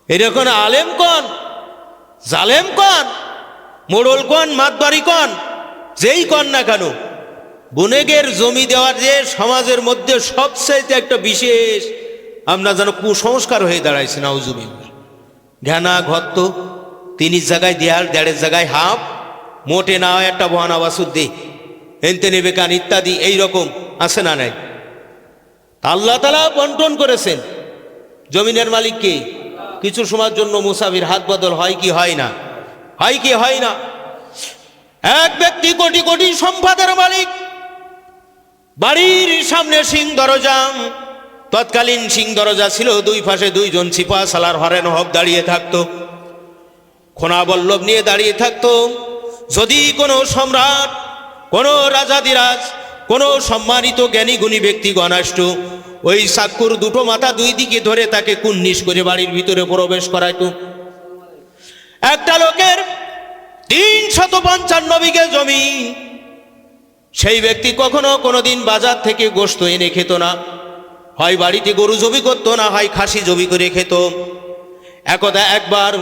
এরকম আলেম কন, জালেম কন, মোড়ল কন, মাতবাড়ি কন, যেই কন না কেন, বুনেগের জমি দেওয়ার যে সমাজের মধ্যে সবচাইতে একটা বিশেষ আমরা যেন কুসংস্কার হয়ে দাঁড়াইছি। নাউজুবিল্লাহ। ঘেনা ঘত্ত, তিন জায়গায় দেয়াল, দেড়ের জায়গায় হাফ, মোটে না হয় একটা বহানা বাসুর দে, এনতে নেবে কান ইত্যাদি, এইরকম আছে না নাই? আল্লাহ তাআলা বন্টন করেছেন। জমিনের মালিককে কিছু সময়ের জন্য মুসাফির হাত বদল হয় কি হয় না? হয় কি হয় না? এক ব্যক্তি কোটি কোটি সম্পদের মালিক, বাড়ির সামনে সিং দরজা, তৎকালীন সিং দরজা ছিল, দুই পাশে দুইজন সিপাহ সালার হরেন হব দাঁড়িয়ে থাকতো, খোনা বল্লভ নিয়ে দাঁড়িয়ে থাকতো। যদি কোনো সম্রাট, কোনো রাজাদিরাজ, কোনো সম্মানিত জ্ঞানী গুণী ব্যক্তিগণ আসত, ওই চাক্কুর দুটো মাথা দুই দিকে ধরে তাকে কুন্নিশ করে বাড়ির ভিতরে প্রবেশ করাইতো। একটা লোকের 355 বিঘে জমি, সেই ব্যক্তি কখনো কোনোদিন বাজার থেকে গোশত এনে খেত না, হয় বাড়িতে গরু জবি করতো, না হয় খাসি জবি করে খেত। একদা একবার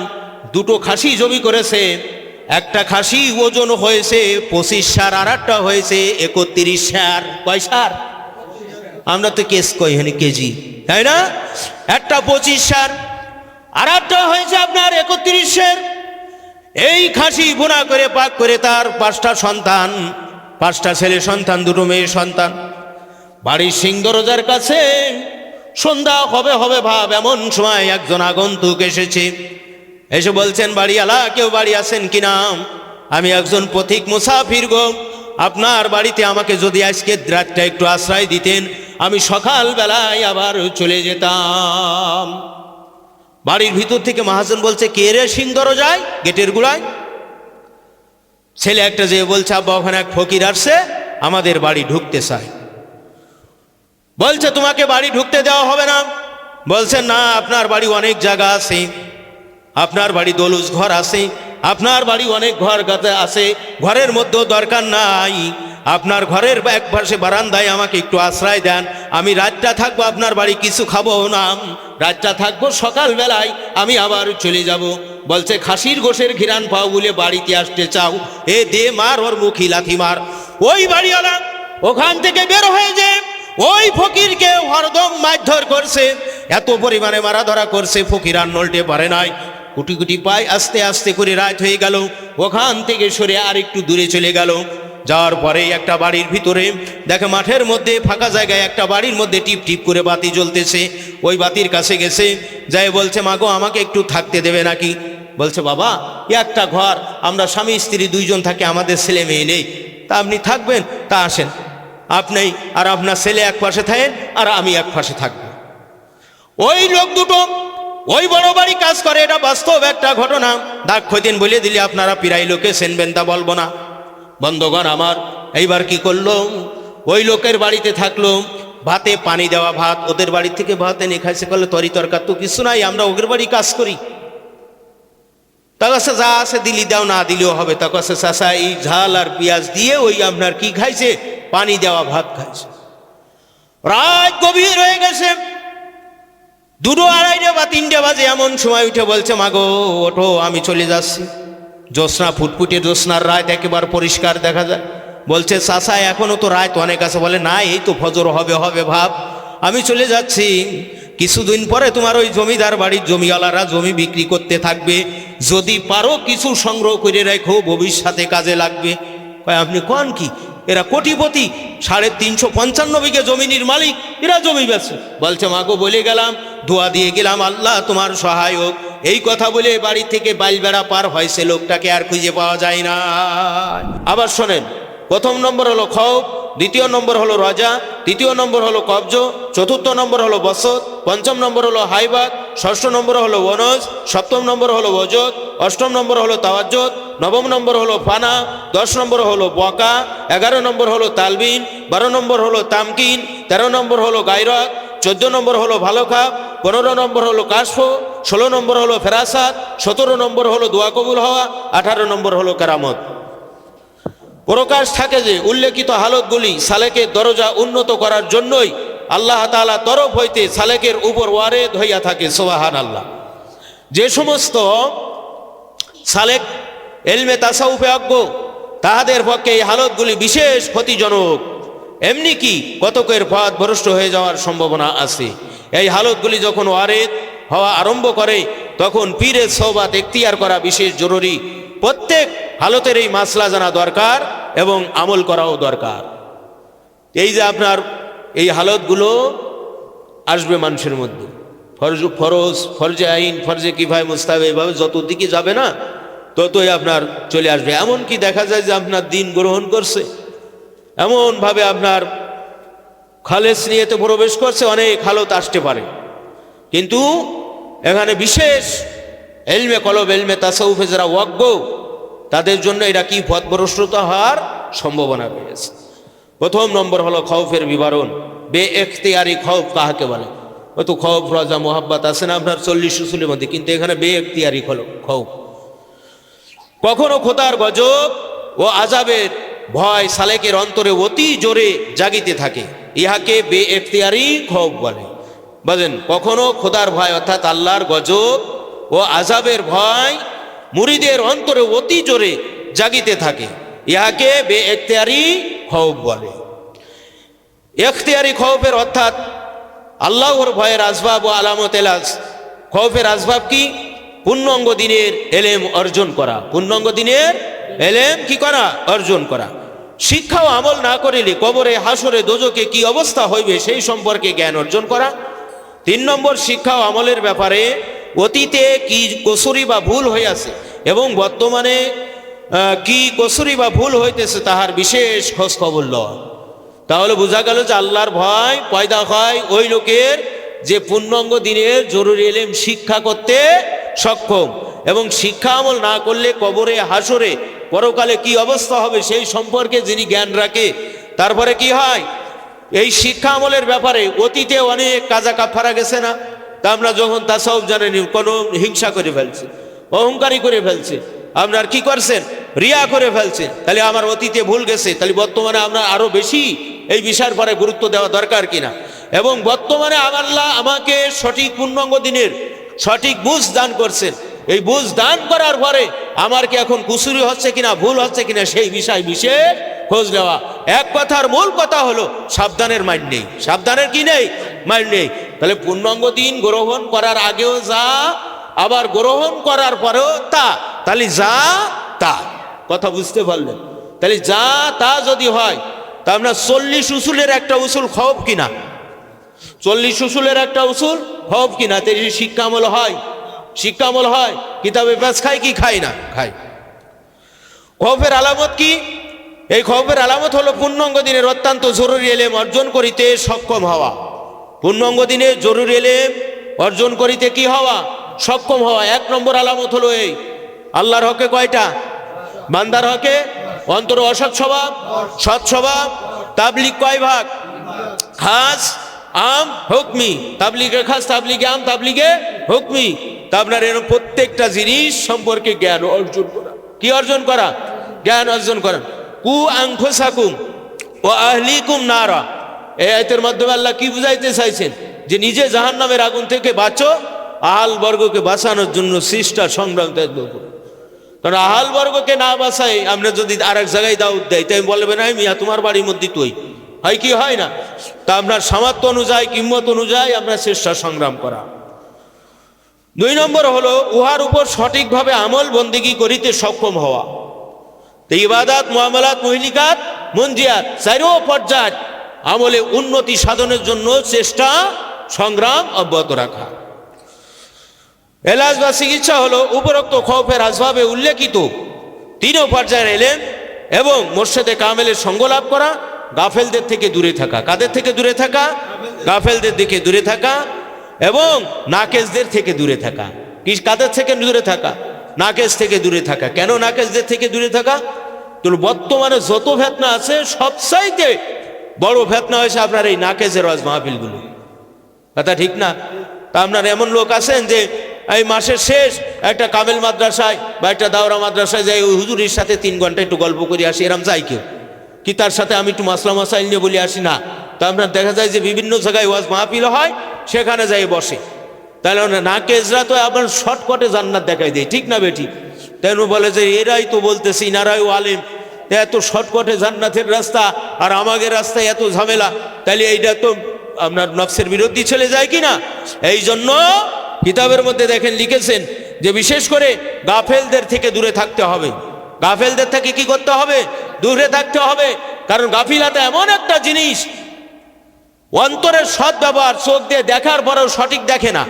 দুটো খাসি জবি করেছে। একটা খাসি ওজন হয়েছে 25 সার, আর একটা হয়েছে 31 সার। কয় সার? আমরা তো কেস কই হেন কেজি, তাই না? একটা 25 সার, আর একটা হয়েছে আপনার 31 সার। এই খাসি বোনা করে পাক করে তার 5টা সন্তান, 5টা ছেলে সন্তান, 2টো মেয়ে সন্তান। বাড়ির সিং দরজার কাছে সন্ধ্যা হবে হবে ভাব, এমন সময় একজন আগন্তুক এসেছে। এসে বলছেন, বাড়িওয়ালা, কেউ বাড়ি আছেন কিনা? আমি একজন পথিক মুসাফির গো, আপনার বাড়িতে আমাকে যদি আজকে রাতটা একটু আশ্রয় দিতেন, আমি সকাল বেলায় আবার চলে যেতাম। বাড়ির ভিতর থেকে মহাজন বলছে, কে রে সিং দরজায় গেটের গুড়ায়? ছেলে একটা যে বলছে, আব্বা ওখানে এক ফকির আসছে, আমাদের বাড়ি ঢুকতে চায়। বলছে, তোমাকে বাড়ি ঢুকতে দেওয়া হবে না। বলছেন, না, আপনার বাড়ি অনেক জায়গা আছে, আপনার বাড়ি দলুজ ঘর আছে, আপনার বাড়ি অনেক ঘর গাতে আছে, ঘরের মধ্যেও দরকার নাই, আপনার ঘরের এক পাশে বারান্দায় আমাকে একটু আশ্রয় দেন, আমি রাতটা থাকবো আপনার বাড়ি, কিছু খাবো না, রাতটা থাকবো, সকালবেলায় আমি আবার চলে যাব। বলছে, খাসির গোশের ঘিরান পাও বলে বাড়িতে আসতে চাও? এ দে মার, ওর মুখি লাথি মার। ওই বাড়িওয়ালা ওখান থেকে বের হয়ে যে ওই ফকিরকে হরদম মারধর করছে, এত পরিমাণে মারা ধরা করছে, ফকির আর নলটে পারে নাই। কুটি কুটি পায়, আস্তে আস্তে করে রাত হয়ে গেল। ওখান থেকে সরে আর একটু দূরে চলে গেল। যাওয়ার পরে একটা বাড়ির ভিতরে দেখে, মাঠের মধ্যে ফাঁকা জায়গায় একটা বাড়ির মধ্যে টিপ টিপ করে বাতি জ্বলতেছে। ওই বাতির কাছে গেছে, যাই বলছে, মাগো আমাকে একটু থাকতে দেবে নাকি? বলছে, বাবা, একটা ঘর, আমরা স্বামী স্ত্রী 2 জন থাকি, আমাদের ছেলে মেয়ে নেই, তা আপনি থাকবেন? তা আসেন, আপনি আর আপনার ছেলে এক পাশে থাকেন, আর আমি এক পাশে থাকবো। ওই লোক দুটো ওই বড় বাড়ি কাজ করে, এটা বাস্তব একটা ঘটনা। দাগ খৈতেন বলে দিলে আপনারা পিরাই লোকে চেনবেন, তা বলবো না। বন্ধুগণ আমার, এইবার কি করলো, ওই লোকের বাড়িতে থাকলো, ভাতে পানি দেওয়া ভাত, ওদের বাড়ি থেকে ভাত এনে খাইছে। করলে, তরি তরকার তো কিছু নাই, আমরা ওদের বাড়ি কাজ করি। তা কাছে যা আছে দিলি দাও, না দিলেও হবে। তা কাছে চাষা এই ঝাল আর পেঁয়াজ দিয়ে ওই আপনার কি খাইছে, পানি দেওয়া ভাত খাইছে। রাত গভীর হয়ে গেছে, 2টো, 2:30 বা 3টে বাজে। এমন সময় উঠে বলছে, মাগো ওঠো, আমি চলে যাচ্ছি। জ্যোৎস্না, ফুটফুটে জ্যোৎস্নার রাত, একেবারে পরিষ্কার দেখা যায়। বলছে, চাষা এখনো তো রাত অনেক আছে। বলে, না, এই তো ফজর হবে হবে ভাব, আমি চলে যাচ্ছি। কিছুদিন পরে তোমার ওই জমিদার বাড়ির জমিওয়ালারা জমি বিক্রি করতে থাকবে, যদি পারো কিছু সংগ্রহ করে রেখো, ভবিষ্যতে কাজে লাগবে। আপনি কোন কি? এরা কোটিপতি, 355 বিঘে জমিনের মালিক, এরা জমি বেচে। বলছে, মাগো বলে গেলাম, দোয়া দিয়ে গেলাম, আল্লাহ তোমার সহায়ক। এই কথা বলে বাড়ি থেকে বাইল বেড়া পার হয়েছে, লোকটাকে আর খুঁজে পাওয়া যায় না। আবার শোনেন, 1ম নম্বর হলো খৌফ, 2য় নম্বর হলো রাজা, 3য় নম্বর হলো কবজ, 4র্থ নম্বর হলো বসত, 5ম নম্বর হলো হাইবাগ, 6ষ্ঠ নম্বর হলো ওনজ, 7ম নম্বর হলো ওজত, 8ম নম্বর হলো তাওয়াজ্জুদ, 9ম নম্বর হলো ফানা, 10 নম্বর হলো বকা, 11 নম্বর হলো তালবিন, 12 নম্বর হলো তামকিন, 13 নম্বর হলো গায়রাত, 14 নম্বর হলো ভালো খাপ, 15 নম্বর হলো কাশফ, 16 নম্বর হলো ফেরাসাত, 17 নম্বর হলো দোয়া কবুল হওয়া, 18 নম্বর হলো কেরামত। প্রকাশ থাকে যে উল্লেখিত হালতগুলি সালেকের দরজা উন্নত করার জন্যই আল্লাহ তাআলা তরফ হইতে সালেকের উপর ওয়ারেদ হইয়া থাকে। সুবহানাল্লাহ। যে সমস্ত সালেক এলমে তাসাউফে অজ্ঞ তাহাদের পক্ষে এই হালতগুলি বিশেষ ক্ষতিজনক। এমনি কি কতকের পথ ভ্রষ্ট হয়ে যাওয়ার সম্ভাবনা আছে। এই হালতগুলি যখন ওয়ারেদ হওয়া আরম্ভ করে তখন পীরের সওবাত এখতিয়ার করা বিশেষ জরুরি। প্রত্যেক হালতের এই মাসলা জানা দরকার এবং আমল করাও দরকার। এই যে আপনার এই হালতগুলো আসবে মানুষের মধ্যে, ফরজে আইন, ফরজে কিফায়ে, মুস্তাহাব, এইভাবে যত দিকে যাবে না ততই আপনার চলে আসবে। এমনকি দেখা যায় যে আপনার দিন গ্রহণ করছে, এমনভাবে আপনার খালেস নিয়েতে প্রবেশ করছে, অনেক হালত আসতে পারে। কিন্তু এখানে বিশেষ এলমে কলব, এলমে তাসাউফে যারা অজ্ঞ তাদের জন্য এটা কি পথভ্রষ্টতা হওয়ার সম্ভাবনা রয়েছে। প্রথম নম্বর হলো খৌফের বিবরণ। বে এখতিয়ারি খৌফ কাহাকে বলে? অত খৌফ, রাজা, মোহাব্বত আছে না আপনার 40 উসুলের মধ্যে, কিন্তু এখানে বে এখতিয়ারি খৌফ। কখনো খোদার গজব ও আজাবের ভয় সালেকের অন্তরে অতি জোরে জাগিতে থাকে, ইহাকে বে এখতিয়ারি খৌফ বলে। বুঝলেন? কখনো খোদার ভয় অর্থাৎ আল্লাহর গজব ও আজাবের ভয় মুরিদের অন্তরে অতি জোরে জাগিতে থাকে, ইহাকে বে এখতিয়ারি খৌফ বলে। এখতিয়ারি খৌফের অর্থাৎ আল্লাহর ভয়ের আসবাব ও আলামত এলাজ। খৌফের আসবাব কি? পূর্ণাঙ্গ দিনের এলেম অর্জন করা। পূর্ণাঙ্গ দিনের এলেম কি করা? অর্জন করা। শিক্ষা ও আমল না করিলে কবরে, হাসরে, দোজকে কি অবস্থা হইবে সেই সম্পর্কে জ্ঞান অর্জন করা। 3 নম্বর, শিক্ষা ও আমলের ব্যাপারে অতীতে কি কসুরি বা ভুল হইয়াছে এবং বর্তমানে কি কসুরি বা ভুল হইতেছে তাহার বিশেষ খোঁজ খবর লওয়া। তাহলে বোঝা গেল যে আল্লাহর ভয় পয়দা হয় ওই লোকের যে পূর্ণাঙ্গ দিনের জরুরি এলেম শিক্ষা করতে সক্ষম, এবং শিক্ষা আমল না করলে কবরে, হাসরে, পরকালে কি অবস্থা হবে সেই সম্পর্কে যিনি জ্ঞান রাখে। তারপরে কি হয়? এই শিক্ষা আমলের ব্যাপারে অতীতে অনেক কাজা কাফারা গেছে না? তা আমরা যখন তাসাউফ জানেনি, কোনো হিংসা করে ফেলছে, অহংকারী করে ফেলছে, আপনার কি করছেন? রিয়া করে ফেলছেন। তাহলে আমার অতীতে ভুল গেছে, তাহলে বর্তমানে আমরা আরো বেশি এই বিষয়ের পরে গুরুত্ব দেওয়া দরকার কিনা, এবং বর্তমানে আল্লাহ আমাকে সঠিক পূর্ণাঙ্গ দিনের সঠিক বুঝ দান করছেন। এই বুঝ দান করার পরে আমার কি এখন কুসুরি হচ্ছে কিনা, ভুল হচ্ছে কিনা সেই বিষয় বিশেষ খোঁজ নেওয়া। এক কথার মূল কথা হলো সাবধানের মাইন্ড নেই। সাবধানের কি নেই? মাইন্ড নেই। তাহলে পূর্ণাঙ্গ দিন গ্রহণ করার আগেও যা, আবার গ্রহণ করার পরেও তা। তাহলে যা তা, কথা বুঝতে পারলেন? তাহলে যা তা যদি হয় তা আমরা 40 উসুলের একটা উসুল খৌফ কিনা, 40 উসুলের একটা উসুল খৌফ কিনা, তাই শিক্ষামূল হয়? শিক্ষামূল হয়। কিতাবে পেশ খাই কি খাই না? খাই। খৌফের আলামত কি? এই খৌফের আলামত হলো পূর্ণাঙ্গ দিনের অত্যন্ত জরুরি এলেম অর্জন করিতে সক্ষম হওয়া। পূর্ণাঙ্গ দিনের জরুরি এলেম অর্জন করিতে কি হওয়া? সক্ষম হওয়া। 1 নম্বর আলামত হলো এই। আল্লাহর হকে কয়টা? বান্দার হকে অন্তর অসৎ স্বভাব, সৎ স্বভাব। তাবলিগ কয় ভাগ? খাস, আম, হুকমি। তাবলিগে খাস, তাবলিগে আম, তাবলিগে হুকমি। তা আপনার এরকম প্রত্যেকটা জিনিস সম্পর্কে জ্ঞান অর্জন করা। কি অর্জন করা? জ্ঞান অর্জন করা। কু আনফুসাকুম ও আহলিকুম নারা, এই আয়াতের মাধ্যমে আল্লাহ কি বুঝাইতে চাইছেন? যে নিজে জাহান্নামের আগুন থেকে বাঁচো, আহাল বর্গকে বাঁচানোর জন্য সৃষ্টা সংগ্রাম ত্যাগ করো। কারণ আহাল বর্গকে না বাঁচাই আমরা যদি আরেক জায়গায় দাউদ দেয়, তাই বলবে না মিয়া তোমার বাড়ির মধ্যে তুই হয় কি হয় না? তা আপনার সামর্থ্য অনুযায়ী, কিম্মত অনুযায়ী আমরা চেষ্টা সংগ্রাম করা। 2 নম্বর হলো উহার উপর সঠিকভাবে আমল বন্দেগী করিতে সক্ষম হওয়া। তো ইবাদাত, মুআমালাত, মুহলিকাত, মুনজিয়াত 4 পর্যায় আমলে উন্নতি সাধনের জন্য চেষ্টা সংগ্রাম অব্যাহত রাখা। এলাজ বা চিকিৎসা হলো উপরোক্ত খৌফের আসবাবে উল্লেখিত 3 পর্যায়ের এলেম এবং মোর্শেদে কামেলের সঙ্গ লাভ করা, গাফেলদের থেকে দূরে থাকা। কাদের থেকে দূরে থাকা? গাফেলদের থেকে দূরে থাকা এবং নাকেশদের থেকে দূরে থাকা। কি কাদের থেকে দূরে থাকা? নাকেশ থেকে দূরে থাকা। কেন নাকেশদের থেকে দূরে থাকা? তো বর্তমানে যত ফেতনা আছে সবচাইতে বড় ফেতনা হয়েছে আপনার এই নাকেশের ওয়াজ মাহফিলগুলো। কথা ঠিক না? তা আপনার এমন লোক আছেন যে এই মাসের শেষ একটা কামেল মাদ্রাসায় বা একটা দাওরা মাদ্রাসায় যাই ওই হুজুরের সাথে 3 ঘন্টা একটু গল্প করে আসি, এরম যাই কেউ কি তার সাথে আমি একটু মাসলা মাসাইল নিয়ে বলে আসি না? তা আপনার দেখা যায় যে বিভিন্ন জায়গায় ওয়াজ মাহফিল হয়, সেখানে যাই বসে। তাহলে নাকেজরা তো আবার শর্টকটে জান্নাত দেখাই দেয়, ঠিক না বেটি? তাই বলে যে এরাই তো বলতেছে ইনারাই আলেম, এত শর্টকটে জান্নাতের রাস্তা আর আমাদের রাস্তায় এত ঝামেলা, তাহলে এইটা তো আপনার নফসের বিরুদ্ধে চলে যায় কি না? এই জন্য কিতাবের মধ্যে দেখেন লিখেছেন যে বিশেষ করে গাফেলদের থেকে দূরে থাকতে হবে। গাফেলদের থেকে কি করতে হবে? দূরে থাকতে হবে। কারণ গাফিলাতে এমন একটা জিনিস, অন্তরের সৎ ব্যবহার, চোখ দিয়ে দেখার পরেও সঠিক দেখে না।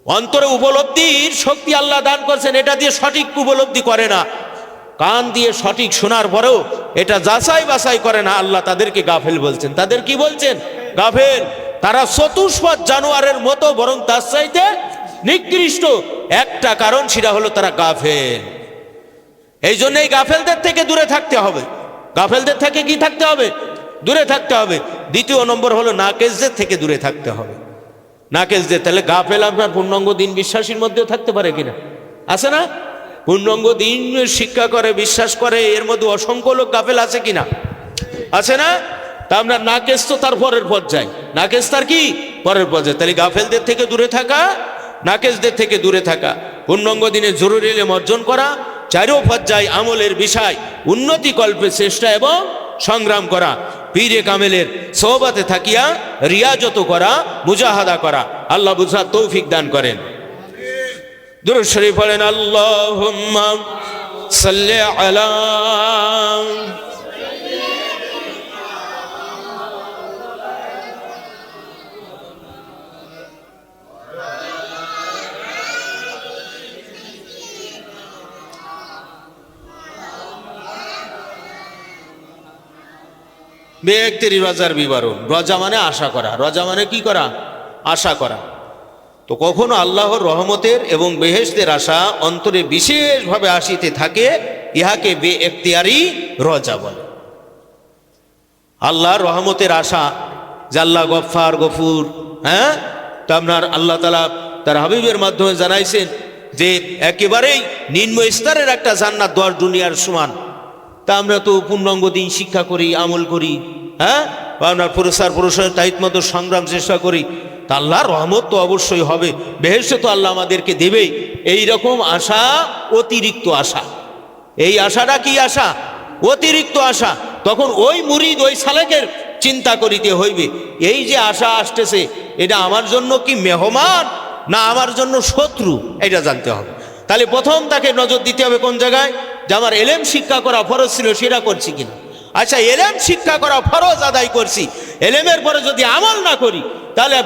অন্তরে উপলব্ধির শক্তি আল্লাহ দান করছেন, এটা দিয়ে সঠিক উপলব্ধি করে না। কান দিয়ে সঠিক শোনার পরেও এটা যাচাই বাছাই করে না। আল্লাহ তাদেরকে গাফেল বলছেন। তাদের কি বলছেন? গাফেল। তারা চতুষ্পদ জানোয়ারের মতো, বরং তার চাইতে নিকৃষ্ট। একটা কারণ, সেটা হলো তারা গাফেল। এই জন্যই গাফেলদের থেকে দূরে থাকতে হবে। গাফেলদের থেকে কি থাকতে হবে? দূরে থাকতে হবে। দ্বিতীয় নম্বর হলো নাকেজদের থেকে দূরে থাকতে হবে। নাকেজদের, তাহলে গাফেল আপনার পূর্ণাঙ্গ দিন বিশ্বাসীর মধ্যেও থাকতে পারে কিনা? আছে না? পূর্ণাঙ্গ দিন শিক্ষা করে, বিশ্বাস করে, এর মধ্যে অসংখ্য লোক গাফেল আছে কিনা? আছে না? তা আমরা নাকেজ তো তার পরের পর্যায়ে, নাকেজ তার কি পরের পর্যায়ে। তাহলে গাফেলদের থেকে দূরে থাকা, নাকেজদের থেকে দূরে থাকা, পূর্ণাঙ্গ দিনে জরুরি ইলম অর্জন করা, চারো পর্যায় আমলের বিষয় উন্নতি কল্পে চেষ্টা এবং সংগ্রাম করা, পীরে কামেলের সোহবতে থাকিয়া রিয়াজত করা, মুজাহাদা করা। আল্লাহ বুঝার তৌফিক দান করেন। দুরূদ শরীফ পড়েন, আল্লাহুম্মা সাল্লি আলা। ব্যক্তির রজার বিবরণ। রজা মানে আশা করা। রজা মানে কি করা? আশা করা। তো কখনো আল্লাহর রহমতের এবং বেহেশতের আশা অন্তরে বিশেষভাবে আসিতে থাকে, ইহাকে বেএখতিয়ারি রজা বলে। আল্লাহর রহমতের আশা, যে আল্লাহ গফফার, গফুর, হ্যাঁ, তো আপনার আল্লাহ তাআলা তার হাবিবের মাধ্যমে জানাইছেন যে একেবারেই নিম্ন স্তরের একটা জান্নাত 10 দুনিয়ার সমান। তা আমরা তো পূর্ণাঙ্গ দিন শিক্ষা করি, আমল করি, হ্যাঁ, আপনার পুরস্কার তাইত মতো সংগ্রাম চেষ্টা করি, তা আল্লাহর রহমত তো অবশ্যই হবে, বেহেশতে তো আল্লাহ আমাদেরকে দেবেই। এই রকম আশা অতিরিক্ত আশা। এই আশাটা কি আশা? অতিরিক্ত আশা। তখন ওই মুরিদ, ওই সালেকের চিন্তা করিতে হইবে, এই যে আশা আসতেছে, এটা আমার জন্য কি মেহমান না আমার জন্য শত্রু, এটা জানতে হবে। তাহলে প্রথম তাকে নজর দিতে হবে কোন জায়গায়? যে আমার এলেম শিক্ষা করা ফরজ ছিল, সেটা করছি কিনা। আচ্ছা, এলেম শিক্ষা করা ফরজ, আদায় করছি, এলেমের পরে যদি আমল না করি, তাহলে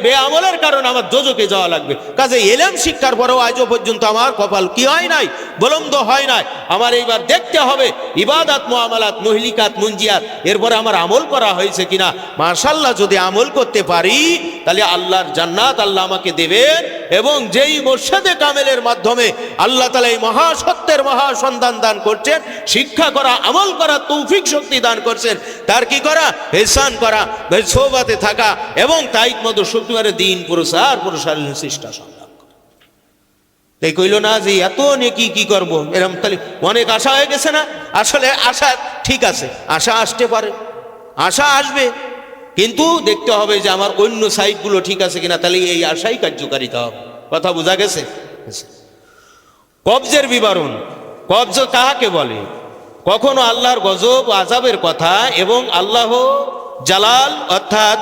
বেআমলের কারণে আমার দোজখে যাওয়া লাগবে। কাজে এলেম শিক্ষার পরেও আজও পর্যন্ত আমার কপাল কি হয় নাই? বলন্দ হয় নাই। আমার এইবার দেখতে হবে ইবাদত, মুআমালাত, মুহলিকাত, মুনজিয়াত, এরপরে আমার আমল করা হয়েছে কিনা। মাশাআল্লাহ, যদি আমল করতে পারি, তাহলে আল্লাহর জান্নাত আল্লাহ আমাকে দেবেন। এবং যেই মুর্শিদে কামেলের মাধ্যমে আল্লাহ তাআলা এই মহাসত্যের মহাসন্ধান দান করছেন, শিক্ষা করা, আমল করা তৌফিক শক্তি দান করছেন, তার কি করা? ইহসান করা, সোহবতে থাকা এবং তাইত মতো শক্তিবারে দিন পুরস্কারের চেষ্টা সংগ্রাম করা। তাই কইল না যে এত নেকি কি করব, এরকম তাহলে অনেক আশা হয়ে গেছে না? আসলে আশা ঠিক আছে, আশা আসতে পারে, আশা আসবে, কিন্তু দেখতে হবে যে আমার অন্য সাইডগুলো ঠিক আছে কিনা, তাহলে এই আশাই কার্যকারিতা হবে। কথা বোঝা গেছে? কবজের বিবরণ। কবজ কাহাকে বলে? কখনো আল্লাহর গজব ও আযাবের কথা এবং আল্লাহ জালাল অর্থাৎ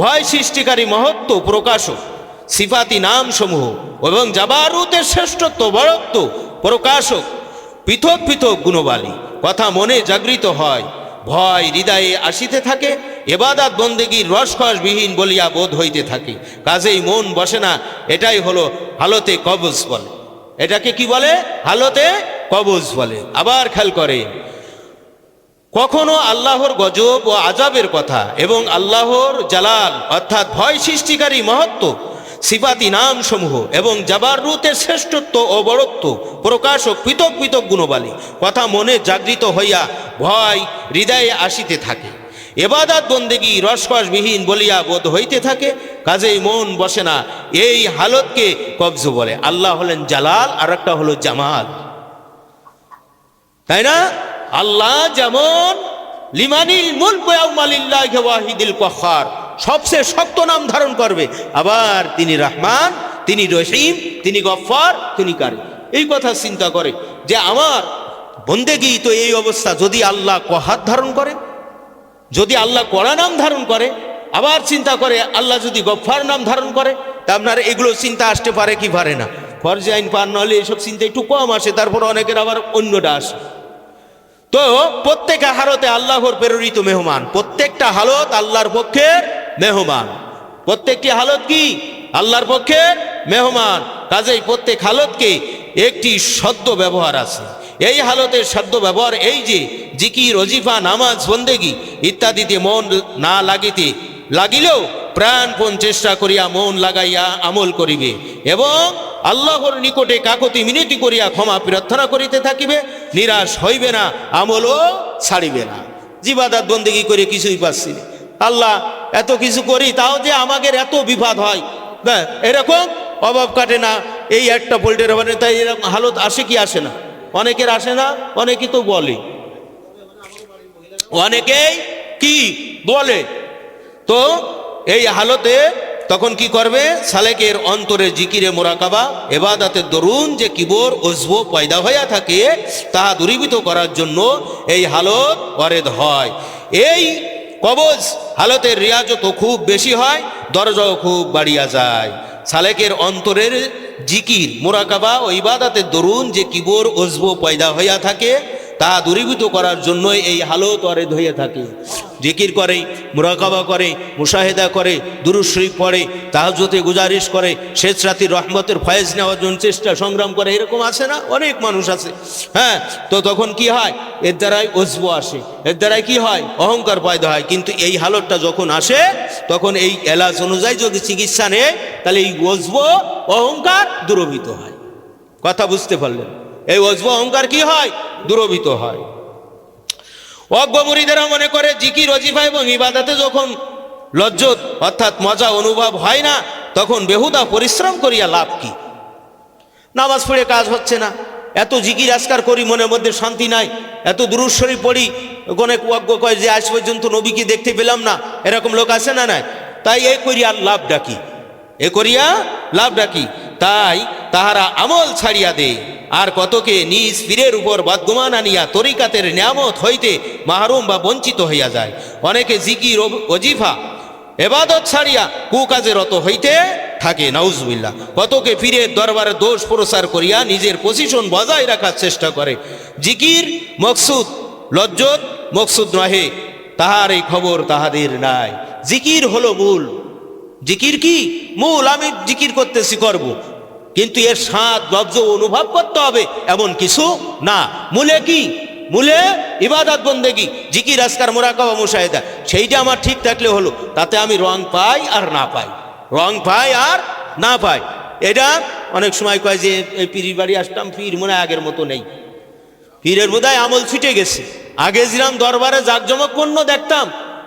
ভয় সৃষ্টিকারী মহত্ব প্রকাশক সিফাতি নাম সমূহ এবং জাবারুতের শ্রেষ্ঠত্ব, বড়ত্ব প্রকাশক পৃথক পৃথক গুণবালী কথা মনে জাগৃত হয়, ভয় হৃদয়ে আসিতে থাকে, ইবাদত বন্দেগীর রসকসবিহীন বলিয়া বোধ হইতে থাকে, কাজেই মন বসে না। এটাই হলো হালতে কবজ বলে। এটাকে কি বলে? হালতে কবজ বলে। আবার খেয়াল করে, কখনো আল্লাহর গজব ও আযাবের কথা এবং আল্লাহর জালাল অর্থাৎ ভয় সৃষ্টিকারী মহত্ব সিফাতি নাম সমূহ এবং জাবারুতের শ্রেষ্ঠত্ব ও বড়ত্ব প্রকাশক পৃথক পৃথক গুণবালী কথা মনে জাগৃত হইয়া ভয় হৃদয়ে আসিতে থাকে, ইবাদত বন্দেগী রসকসবিহীন বলিয়া বোধ হইতে থাকে, কাজেই মন বসে না। এই হালতকে কবজ বলে। আল্লাহ হলেন জালাল, আর একটা হলো জামাল, তাই না? আল্লাহ যেমন লিমানিল মুলকু ইয়াউমা লিল্লাহি ওয়াহিদিল কাহ্হার, সবচেয়ে শক্ত নাম ধারণ করবে, আবার তিনি রহমান, তিনি রহিম, তিনি গফফার, তিনি কারিম। এই কথা চিন্তা করে যে আমার বন্দেগী তো এই অবস্থা, যদি আল্লাহ কহাত ধারণ করে, যদি আল্লাহ কড়া নাম ধারণ করে, আবার চিন্তা করে আল্লাহ যদি গফফার নাম ধারণ করে, তা আপনার এগুলো চিন্তা আসতে পারে কি পারে না? ফরজে আইন পার না হলে এসব চিন্তা একটু কম আসে, তারপর অনেকের আবার অন্যটা আসে। তো প্রত্যেকটা হালতে আল্লাহর প্রেরিত মেহমান, প্রত্যেকটা হালত আল্লাহর পক্ষের মেহমান, প্রত্যেকটি হালত কি আল্লাহর পক্ষের মেহমান। কাজেই প্রত্যেক হালতকে একটি শব্দ ব্যবহার আছে। এই হালতের শব্দ ব্যবহার এই যে জিকির, ওজিফা, নামাজ, বন্দেগী ইত্যাদিতে মন না লাগিলেও প্রাণপণ চেষ্টা করিয়া মন লাগাইয়া আমল করিবে এবং আল্লাহর নিকটে কাকতি মিনতি করিয়া ক্ষমা প্রার্থনা করিতে থাকিবে, নিরাশ হইবে না, আমলও ছাড়িবে না। ইবাদত বন্দেগী করে কিছুই পাচ্ছি না, আল্লাহ এত কিছু করি তাও যে আমাদের এত বিপদ হয়, এরকম অভাব কাটে না, এই একটা পোল্টের মানে তাই এরকম হালত আসে কি আসে না? অনেকের আসে না, অনেকেই তো বলে, অনেকেই কি বলে। তো এই হালতে তখন কি করবে? সালেকের অন্তরে জিকিরে মোরাকাবা, এবাদাতের দরুন যে কিবর ওজব পয়দা হইয়া থাকে তাহা দূরীভূত করার জন্য এই হালত ওয়ারেদ হয়। এই কবজ হালতের রিয়াজত খুব বেশি হয়, দরজাও খুব বাড়িয়া যায়। সালেকের অন্তরের জিকির মোরাকাবা ও ইবাদাতের দরুন যে কিবর ওজব পয়দা হইয়া থাকে তা দূরীভূত করার জন্য এই হালত ওয়ারেদ হইয়া থাকে। জিকির করে, মুরাকাবা করে, মুশাহেদা করে, দুরূদ শরীফ পড়ে, তাহাজ্জুদে গুজারিশ করে, শেষ রাতের রহমতের ফয়েজ নেওয়ার জন্য চেষ্টা সংগ্রাম করে, এরকম আছে না? অনেক মানুষ আছে। হ্যাঁ, তো তখন কি হয়? এর দ্বারাই ওজব আসে, এর দ্বারাই কি হয়? অহংকার পয়দা হয়। কিন্তু এই হালতটা যখন আসে তখন এই এলাজ অনুযায়ী যদি চিকিৎসা নেয় তাহলে এই ওজব অহংকার দূরীভূত হয়। কথা বুঝতে পারলেন? এই ওজব অহংকার কি হয়? দূরীভূত হয়। অজ্ঞ মুরিদেরা মনে করে জিকির, ওজিফা এবং ইবাদতে যখন লজ্জত অর্থাৎ মজা অনুভব হয় না তখন বেহুদা পরিশ্রম করিয়া লাভ কি? নামাজ পড়ে কাজ হচ্ছে না, এত জিকির আজকার করি মনের মধ্যে শান্তি নাই, এত দুরূদ শরীফ পড়ি, অনেক অজ্ঞ কয় যে আজ পর্যন্ত নবীকে দেখতে পেলাম না, এরকম লোক আছে না? নাই। তাই এ করিয়া লাভ ডাকি, এ করিয়া লাভ ডাকি, তাই তাহারা আমল ছাড়িয়া দেয়। আর কতকে নিজ পীরের উপর বদগুমান আনিয়া তরিকাতের নিয়ামত হইতে মাহরুম বা বঞ্চিত হইয়া যায়। অনেকে জিকির, ওজিফা, এবাদত ছাড়িয়া কুকাজে রত হইতে থাকে, নাউজুবিল্লাহ। কতকে পীরের দরবারে দোষ প্রচার করিয়া নিজের পজিশন বজায় রাখার চেষ্টা করে। জিকির মকসুদ, লজ্জত মকসুদ নহে, তাহার এই খবর তাহাদের নাই। জিকির হলো মূল, জিকির কি মূল? আমি জিকির করতেছি, করব, কিন্তু এর স্বাদ লজ্জ অনুভব করতে হবে এমন কিছু না। মূলে কি? মূলে ইবাদত বন্দেগী, জিকির, আজকার, মুরাকাবা, মুশাহিদা, সেইটা আমার ঠিক থাকলে হলো। তাতে আমি রং পাই আর না পাই, রং পাই আর না পাই। এটা অনেক সময় কয় যে এই পীরের বাড়ি আসতাম, পীর মনে আগের মতো নেই, পীরের বোধহয় আমল ছুটে গেছে। আগে যেরাম দরবারে জাকজমকপূর্ণ দেখতাম,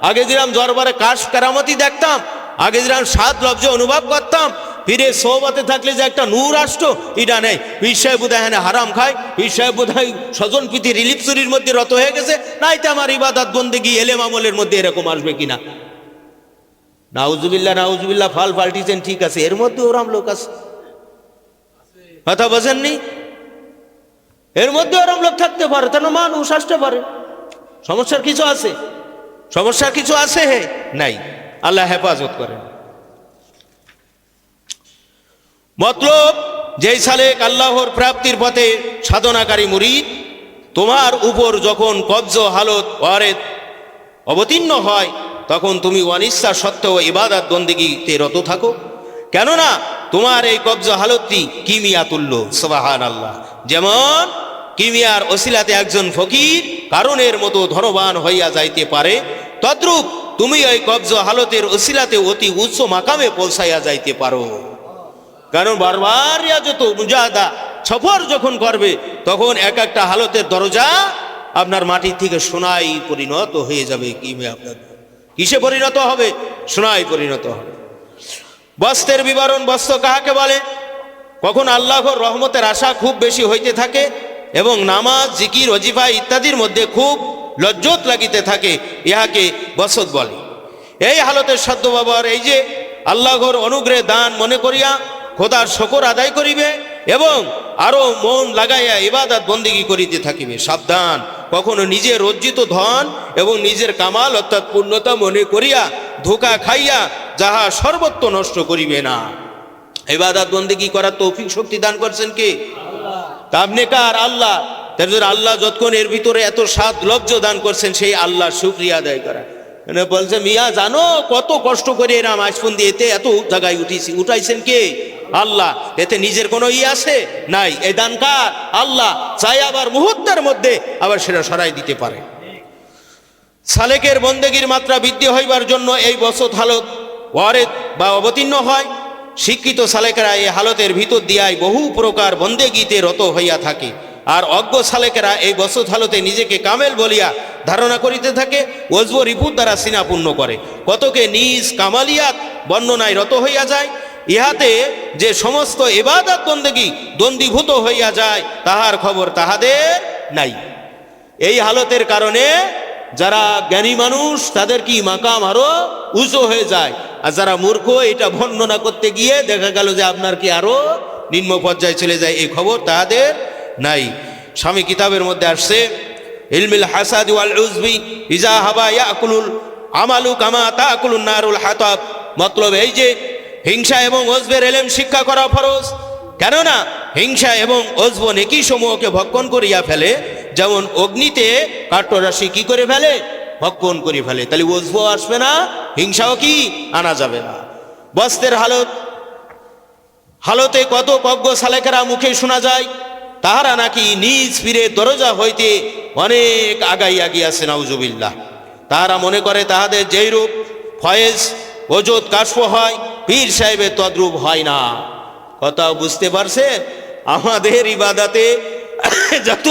আগে যেরাম দরবারে কাশ কারামতি দেখতাম, আগে যেরাম স্বাদ লজ্জ অনুভব করতাম, পীরের সোহবতে থাকলে যে একটা নূর আসতো, এটা নেই। পীর সাহেব বোধহয় হ্যাঁ হারাম খায়, পীর সাহেব বোধহয় স্বজন প্রীতি রিলিফ চুরির মধ্যে রত হয়ে গেছে, নাইতে আমার ইবাদত বন্দেগী এলেম আমলের মধ্যে এরকম আসবে কিনা? নাউজুবিল্লাহ, নাউজুবিল্লাহ, ফাল পাল্টিছেন, ঠিক আছে, এর মধ্যে ওরাম লোক আছে, কথা বোঝেননি? এর মধ্যে ওরম লোক থাকতে পারে, তেন মানুষ আসতে পারে। সমস্যার কিছু আছে? সমস্যার কিছু আছে? হে নাই। আল্লাহ হেফাজত করেন। মতলব যেই সালেক আল্লাহর প্রাপ্তির পথে সাধনাকারী মুরিদ, তোমার উপর যখন কবজ হালত ওয়ারেদ অবতীর্ণ হয় তখন তুমি অনিচ্ছা সত্ত্বেও ইবাদত বন্দেগীতে রত থাকো, কেননা তোমার এই কবজ হালতটি কিমিয়া তুল্য। সুবহানাল্লাহ। যেমন কিমিয়ার ওসিলাতে একজন ফকির কারণের মতো ধনবান হইয়া যাইতে পারে, তদ্রূপ তুমি এই কবজ হালতের ওসিলাতে অতি উচ্চ মাকামে পৌঁছাইয়া যাইতে পারো। কারণ বারবার রিয়াজত মুজাহাদা সফর যখন করবে তখন এক একটা হালতের দরজা আপনার মাটির থেকে সোনায় পরিণত হয়ে যাবে। আপনার কিসে পরিণত হবে? সোনায় পরিণত হবে। বস্ত্রের বিবরণ, বস্ত্র কাহাকে বলে? কখন আল্লাহর রহমতের আশা খুব বেশি হইতে থাকে এবং নামাজ, জিকির, ওজিফা ইত্যাদির মধ্যে খুব লজ্জত লাগিতে থাকে, ইহাকে বসত বলে। এই হালতের সাধ্য বাবার এই যে আল্লাহর অনুগ্রহে দান মনে করিয়া খোদার শকর আদায় করিবে এবং আরো মন লাগাইয়া ইবাদত বন্দেগী করিতে থাকিবে। সাবধান, কখনো নিজের অর্জিত ধন এবং নিজের কামাল অর্থাৎ পূর্ণতা মনে করিয়া ধোঁকা খাইয়া যাহা সর্বত্র নষ্ট করিবে না। ইবাদত বন্দেগী করার তৌফিক শক্তি দান করছেন কে? তা আপনি কার? আল্লাহ। তারপর আল্লাহ যতক্ষণ এর ভিতরে এত সাত লব্জ দান করছেন সেই আল্লাহ শুকরিয়া আদায় করা। বলছে মিয়া জানো কত কষ্ট করে এরা মাঝফোন দিয়েতে এত জায়গায় উঠাইছেন কে? আল্লাহ। এতে নিজের কোনো আছে নাই। এই দান কার? আল্লাহ। চাই আবার মুহূর্তের মধ্যে আবার সেটা সরাই দিতে পারে। সালেকের বন্দেগীর মাত্রা বৃদ্ধি হইবার জন্য এই বসত হালত ওয়ারেদ বা অবতীর্ণ হয়। শিক্ষিত সালেকেরা এই হালতের ভিতর দিয়াই বহু প্রকার বন্দেগীতে রত হইয়া থাকে। আর অজ্ঞ সালেকেরা এই বসত হালতে নিজেকে কামেল বলিয়া ধারণা করিতে থাকে, ওজব রিপুর দ্বারা সিনাপূর্ণ করে। কতকে নিজ কামালিয়াত বর্ণনায় রত হইয়া যায়। ইহাতে যে সমস্ত ইবাদত বন্দেগী দ্বন্দ্বীভূত হইয়া যায় তাহার খবর তাহাদের নাই। এই হালতের কারণে যারা জ্ঞানী মানুষ তাদের কি মাকাম আরো উঁচু হয়ে যায়, আর যারা মূর্খ এটা বর্ণনা করতে গিয়ে দেখা গেল যে আপনার কি আরো নিম্ন পর্যায়ে চলে যায়, এই খবর তাদের নাই। স্বামী কিতাবের মধ্যে আসছে ইলমিল হাসাদি ওয়াল উজবি ইজা হাবা ইয়াকুলুল আমালু কামা তাকুলুন নারুল হাতাব। মতলব এই যে হিংসা এবং ওজবের এলেম শিক্ষা করা ফরজ। কেননা হিংসা এবং ওজব নেকি সমূহকে ভক্ষণ করিয়া ফেলে, যেমন অগ্নিতে কাঠরাশি কি করে ফেলে? ভক্ষণ করে ফেলে। তাহলে ওজব আসবে না, হিংসাও কি আনা যাবে না। বস্তের হালতে কত অজ্ঞ সালেকেরা মুখে শোনা যায় তাহারা নাকি নিজ পীরের দরজা হইতে অনেক আগাইয়া গিয়াছে, নাউজুবিল্লাহ। তাহারা মনে করে তাহাদের যেই রূপ ফয়েজ ওজত কাশফ হয় পীর সাহেবের তদ্রূপ হয় না। কথা বুঝতে পারছেন? আমাদের ইবাদাতে যত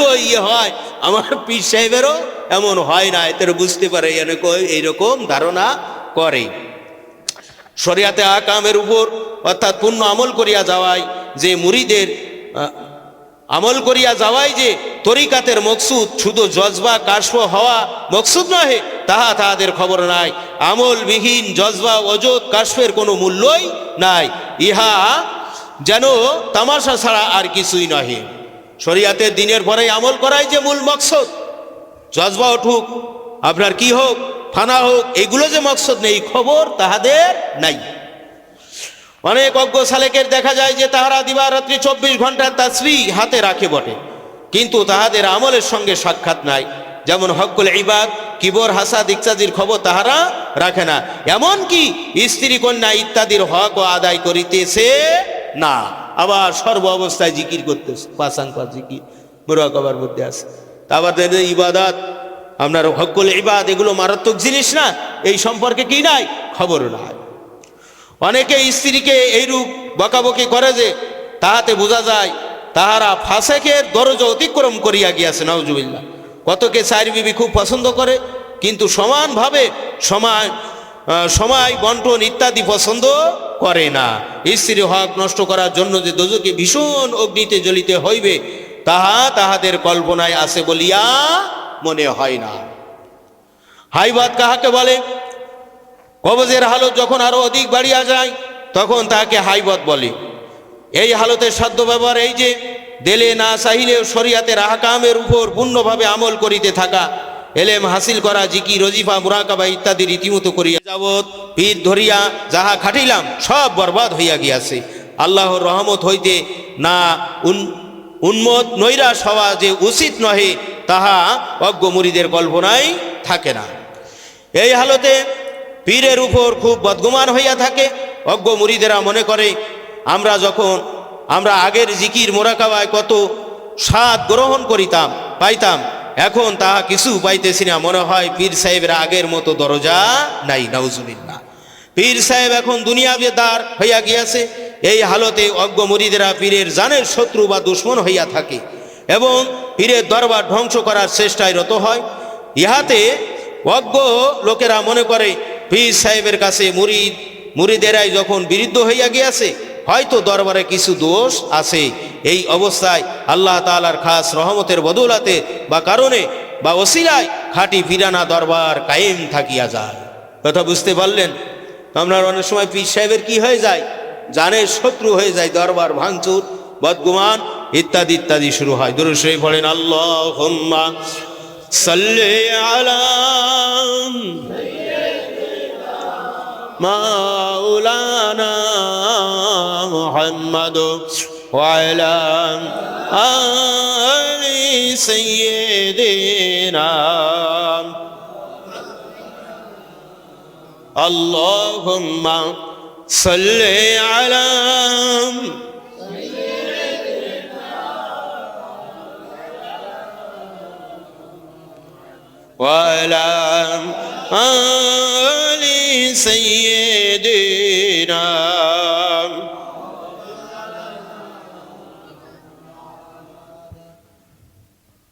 হয় আমার পীর সাহেবেরও এমন হয় না, এতে বুঝতে পারে এইরকম ধারণা করে। শরিয়াতে আকামের উপর অর্থাৎ পূর্ণ আমল করিয়া যাওয়াই যে মুরিদের আমল করিয়া যাওয়াই যে তরিকাতের মকসুদ, শুধু জজবা কাশফ হওয়া মকসুদ নহে তাহা তাহাদের খবর নাই। আমলবিহীন জজবা ওজত কাশফের কোনো মূল্যই নাই। ইহা যেন তামাশা ছাড়া আর কিছুই নহে। শরিয়াতের দিনের পরে আমল করাই যে মূল মকসদ। জজবা উঠুক, আপনার কি হোক, ফানা হোক, এগুলো যে মকসদ নেই, খবর তাহাদের নাই। অনেক অজ্ঞ সালেকের দেখা যায় যে তাহারা দিবারাত্রি 24 ঘন্টার তাসবিহ হাতে রাখে বটে, কিন্তু তাহাদের আমলের সঙ্গে সাক্ষাৎ নাই। যেমন হকুল ইবাদ, কিবর, হাসাদ ইত্যাদির খবর তাহারা রাখে না। এমনকি স্ত্রী কন্যা ইত্যাদির হক ও আদায় করিতেছে না। আবার সর্ব অবস্থায় জিকির করতেছে, পাঁচাঙ্কার জিকির মুরাকাবার মধ্যে আছে। তাদের ইবাদত আপনার হকুল ইবাদ এগুলো মারাত্মক জিনিস না, এই সম্পর্কে কি নাই? খবর নাই। অনেকে স্ত্রীকে এইরূপ বকাবকি করে যে তাহাতে বোঝা যায় তাহারা ফাসেকের দরজা অতিক্রম করিয়া গিয়াছে, নাউজুবিল্লাহ। কতকে চার বিবি খুব পছন্দ করে, কিন্তু সমানভাবে সময় বন্টন ইত্যাদি পছন্দ করে না। স্ত্রীর হক নষ্ট করার জন্য যে দোজকে ভীষণ অগ্নিতে জ্বলিতে হইবে তাহা তাহাদের কল্পনায় আছে বলিয়া মনে হয় না। হাইবাদ কাহাকে বলে? কবজের হালত যখন আরো অধিক বাড়িয়া যায় তখন তাকে হাইবত বলে। এই হালতের সাধ্য ব্যবহার এই যে দেলে না চাহিলেও শরিয়াতের আহকামের উপর পূর্ণভাবে আমল করিতে থাকা, এলেম হাসিল করা, জিকির, রজিফা, মুরাকাবা ইত্যাদি রীতিমতো করিয়া যাবৎ পীর ধরিয়া যাহা খাটিলাম সব বরবাদ হইয়া গিয়াছে। আল্লাহর রহমত হইতে না উন্মত নৈরাশ হওয়া যে উচিত নহে তাহা অজ্ঞ মুরিদের কল্পনায় থাকে না। এই হালতে পীরের উপর খুব বদগুমান হইয়া থাকে। অজ্ঞ মুরিদেরা মনে করে আমরা আগের জিকির মোরাকাবায় কত স্বাদ গ্রহণ করিতাম পাইতাম, এখন তাহা কিছু পাইতেছি না। মনে হয় পীর সাহেবের আগের মতো দরজা নাই, নাউজুবিল্লাহ। পীর সাহেব এখন দুনিয়াদার হইয়া গিয়াছে। এই হালতে অজ্ঞ মুরিদেরা পীরের জানের শত্রু বা দুশ্মন হইয়া থাকে এবং পীরের দরবার ধ্বংস করার চেষ্টায় রত হয়। ইহাতে অজ্ঞ লোকেরা মনে করে পীর সাহেবের কাছে মুরিদেরাই যখন বিরুদ্ধ হইয়া গিয়াছে হয়তো দরবারে কিছু দোষ আছে। এই অবস্থায় আল্লাহ তাআলার খাস রহমতের বদৌলতে বা কারণে বা ওসিলায় খাঁটি পিরানা দরবার কায়েম থাকিয়া যায়। কথা বুঝতে পারলেন? আপনার অনেক সময় পীর সাহেবের কি হয়ে যায়, জানের শত্রু হয়ে যায়, দরবার ভাঙচুর, বদগুমান ইত্যাদি ইত্যাদি শুরু হয়। দুরূদ শরীফ পড়েন, আল্লাহুম্মা সাল্লি আলা মাওলানা মুহাম্মাদ ওয়া আলা আলি সাইয়্যিদিনা আল্লাহুম্মা সাল্লি আলা ওয়া আলা আলি সাইয়্যিদিনা।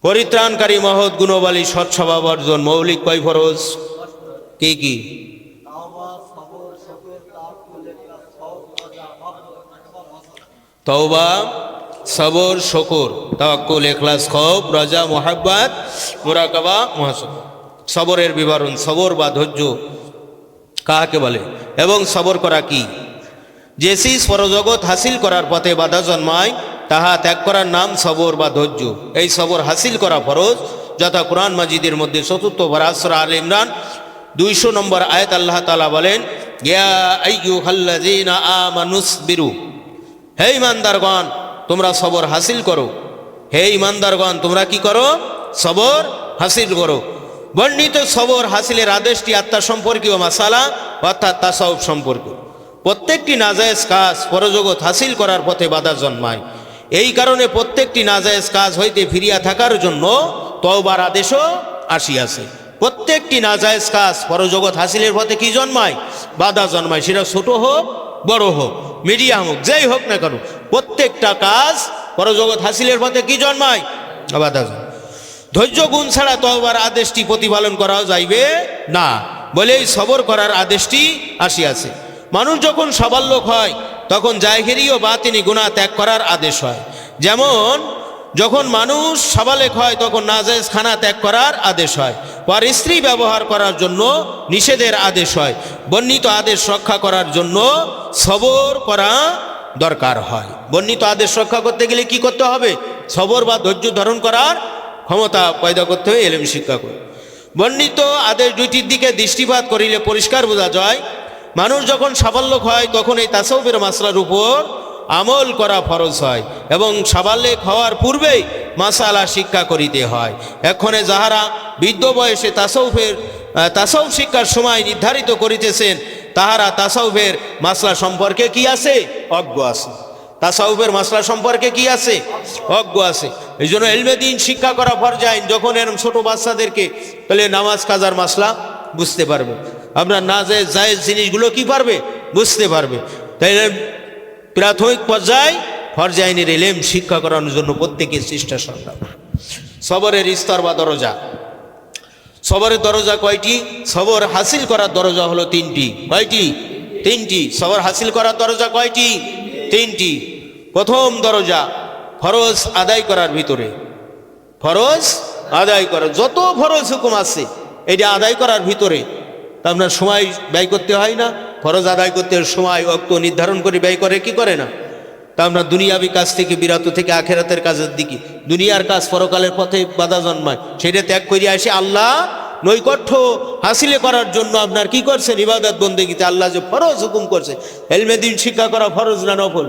পরিত্রাণকারী মহৎ গুণবালী সৎ স্বভাব অর্জন মৌলিক কয় ফরজ? কি কি? তওবা, সবর, শুকর, তাওয়াক্কুল, ইখলাস, খৌফ, রাজা, মুহাব্বত, মুরাকাবা, মুহাসাবা। সবরের বিবরণ, সবর বা ধৈর্য কাকে বলে এবং সবর করা কি? যে শীষ পরজগৎ হাসিল করার পথে বাধা জন্মায় তাহা ত্যাগ করার নাম সবর বা ধৈর্য। এই সবর হাসিল করা ফরজ, যথা কুরআন মাজিদের মধ্যে ৪র্থ পারা সূরা আলে ইমরান ২০০ নম্বর আয়াত আল্লাহ তাআলা বলেন, ইয়া আইয়ুহাল্লাযীনা আমানুসবিরু, হে ঈমানদারগণ তোমরা সবর হাসিল করো। হে ঈমানদারগণ তোমরা কি করো? সবর হাসিল করো। বর্ণিত সবর হাসিলের আদেশটি আত্মা সম্পর্কীয় মাসালা অর্থাৎ তাসাউফ সম্পর্কীয়। প্রত্যেকটি নাজায়েজ কাজ পরজগৎ হাসিল করার পথে বাধা জন্মায়। এই কারণে প্রত্যেকটি নাজায়েজ কাজ হইতে ফিরিয়া থাকার জন্য তওবার আদেশও আসিয়াছে। প্রত্যেকটি নাজায়েজ কাজ পরজগৎ হাসিলের পথে কি জন্মায়? বাধা জন্মায়। সেটা ছোট হোক বড় হোক মিডিয়াম হোক যেই হোক না কেন, প্রত্যেকটা কাজ পরজগৎ হাসিলের পথে কি জন্মায়? বাধা জন্মায়। ধৈর্য গুণ ছাড়া তওবার আদেশটি প্রতিপালন করা যাইবে না বলেই সবর করার আদেশটি আসিয়াছে। মানুষ যখন সাবাল্যক হয় তখন জাহেরি ও বাতিনি গুনাহ ত্যাগ করার আদেশ হয়। যেমন যখন মানুষ সাবালেক হয় তখন নাজায়েজ খানা ত্যাগ করার আদেশ হয়, পর স্ত্রী ব্যবহার করার জন্য নিষেধের আদেশ হয়। বর্ণিত আদেশ রক্ষা করার জন্য সবর করা দরকার হয়। বর্ণিত আদেশ রক্ষা করতে গেলে কি করতে হবে? সবর বা ধৈর্য ধারণ করার ক্ষমতা পয়দা করতে হবে, এলেম শিক্ষা করে। বর্ণিত আদেশ দুইটির দিকে দৃষ্টিপাত করিলে পরিষ্কার বোঝা যায়, মানুষ যখন সাবাল্যক হয় তখন এই তাসাউফের মাসলার উপর আমল করা ফরজ হয় এবং সাবাল্যক হওয়ার পূর্বেই মাসালা শিক্ষা করিতে হয়। এক্ষণে যাহারা বৃদ্ধ বয়সে তাসাউফ শিক্ষার সময় নির্ধারিত করিতেছেন তাহারা তাসাউফের মাসলা সম্পর্কে কি আছে? অজ্ঞ আছে। তাসাউফের মাসলা সম্পর্কে কি আছে? অজ্ঞ আছে। এই জন্য ইলমে দ্বীন শিক্ষা করা ফরজ আইন। যখন এরকম ছোট বাচ্চাদেরকে তাহলে নামাজ কাজার মাসলা বুঝতে পারবে, আপনার নাজায়েজ জায়েজ জিনিসগুলো কি পারবে? বুঝতে পারবে। তাই প্রাথমিক পর্যায়ে ফরজ আইনের ইলম শিক্ষা করানোর জন্য প্রত্যেকের চেষ্টা সংগ্রাম। সবরের স্তর বা দরজা। সবরের দরজা কয়টি? সবর হাসিল করার দরজা হলো তিনটি। কয়টি? তিনটি। সবর হাসিল করার দরজা কয়টি? তিনটি। প্রথম দরজা ফরজ আদায় করার ভিতরে, ফরজ আদায় করা, যত ফরজ হুকুম আছে এটা আদায় করার ভিতরে তা আপনার সময় ব্যয় করতে হয় না? ফরজ আদায় করতে সময় অক্ত নির্ধারণ করে ব্যয় করে কি করে না? তা আমরা দুনিয়াবি কাজ থেকে বিরত থেকে আখেরাতের কাজের দিকে, দুনিয়ার কাজ পরকালের পথে বাধা জন্মায় সেটা ত্যাগ করে আসে আল্লাহ নৈকট্য হাসিলে করার জন্য আপনার কি করছেন? ইবাদত বন্দেগীতে আল্লাহ যে ফরজ হুকুম করছে। ইলমে দ্বীন শিক্ষা করা ফরজ না নফল?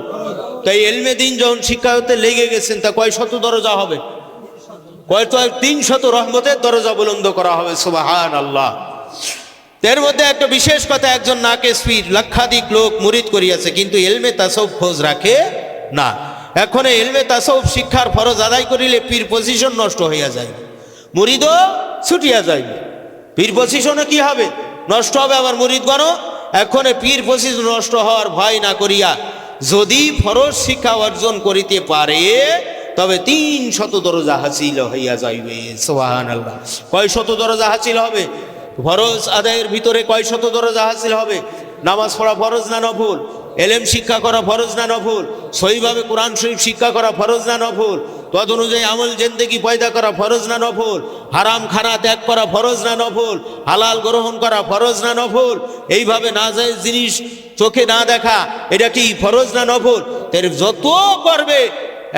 তাই ইলমে দ্বীন যখন শিক্ষা হতে লেগে গেছেন তা কয় শত দরজা হবে? কয় ৩০০ রহমতের দরজা বুলন্দ করা হবে। সুবহানাল্লাহ। এর মধ্যে একটা বিশেষ কথা, একজন নাকেস পীর লক্ষাধিক লোক মুরিদ করিয়াছে কিন্তু ইলমে তাসাউফ খোঁজ রাখে না। এখন ইলমে তাসাউফ শিক্ষার ফরজ আদায় করিলে পীর পজিশন নষ্ট হইয়া যায়, মুরিদও ছুটিয়া যাইবে। পীর পজিশনে কি হবে? নষ্ট হবে। আবার মুরিদগণও এখন পীর পজিশন নষ্ট হওয়ার ভয় না করিয়া যদি ফরজ শিক্ষা অর্জন করিতে পারে তবে ৩০০ দরজা হাসিল হইয়া যাইবে। সুবহানাল্লাহ। কয় শত দরজা হাসিল হবে? ফরজ আদায়ের ভিতরে কয় শত দরজা হাসিল হবে? নামাজ পড়া ফরজ না নফল? এলেম শিক্ষা করা ফরজ না নফল? সহিভাবে কোরআন শরীফ শিক্ষা করা ফরজ না নফল? তদ অনুযায়ী আমল জিন্দেগি পয়দা করা ফরজ না নফল, হারাম খানা ত্যাগ করা ফরজ না নফল, হালাল গ্রহণ করা ফরজ না নফল, এইভাবে নাজায়েজ জিনিস চোখে না দেখা এটা কি ফরজ না নফল? তার যত করবে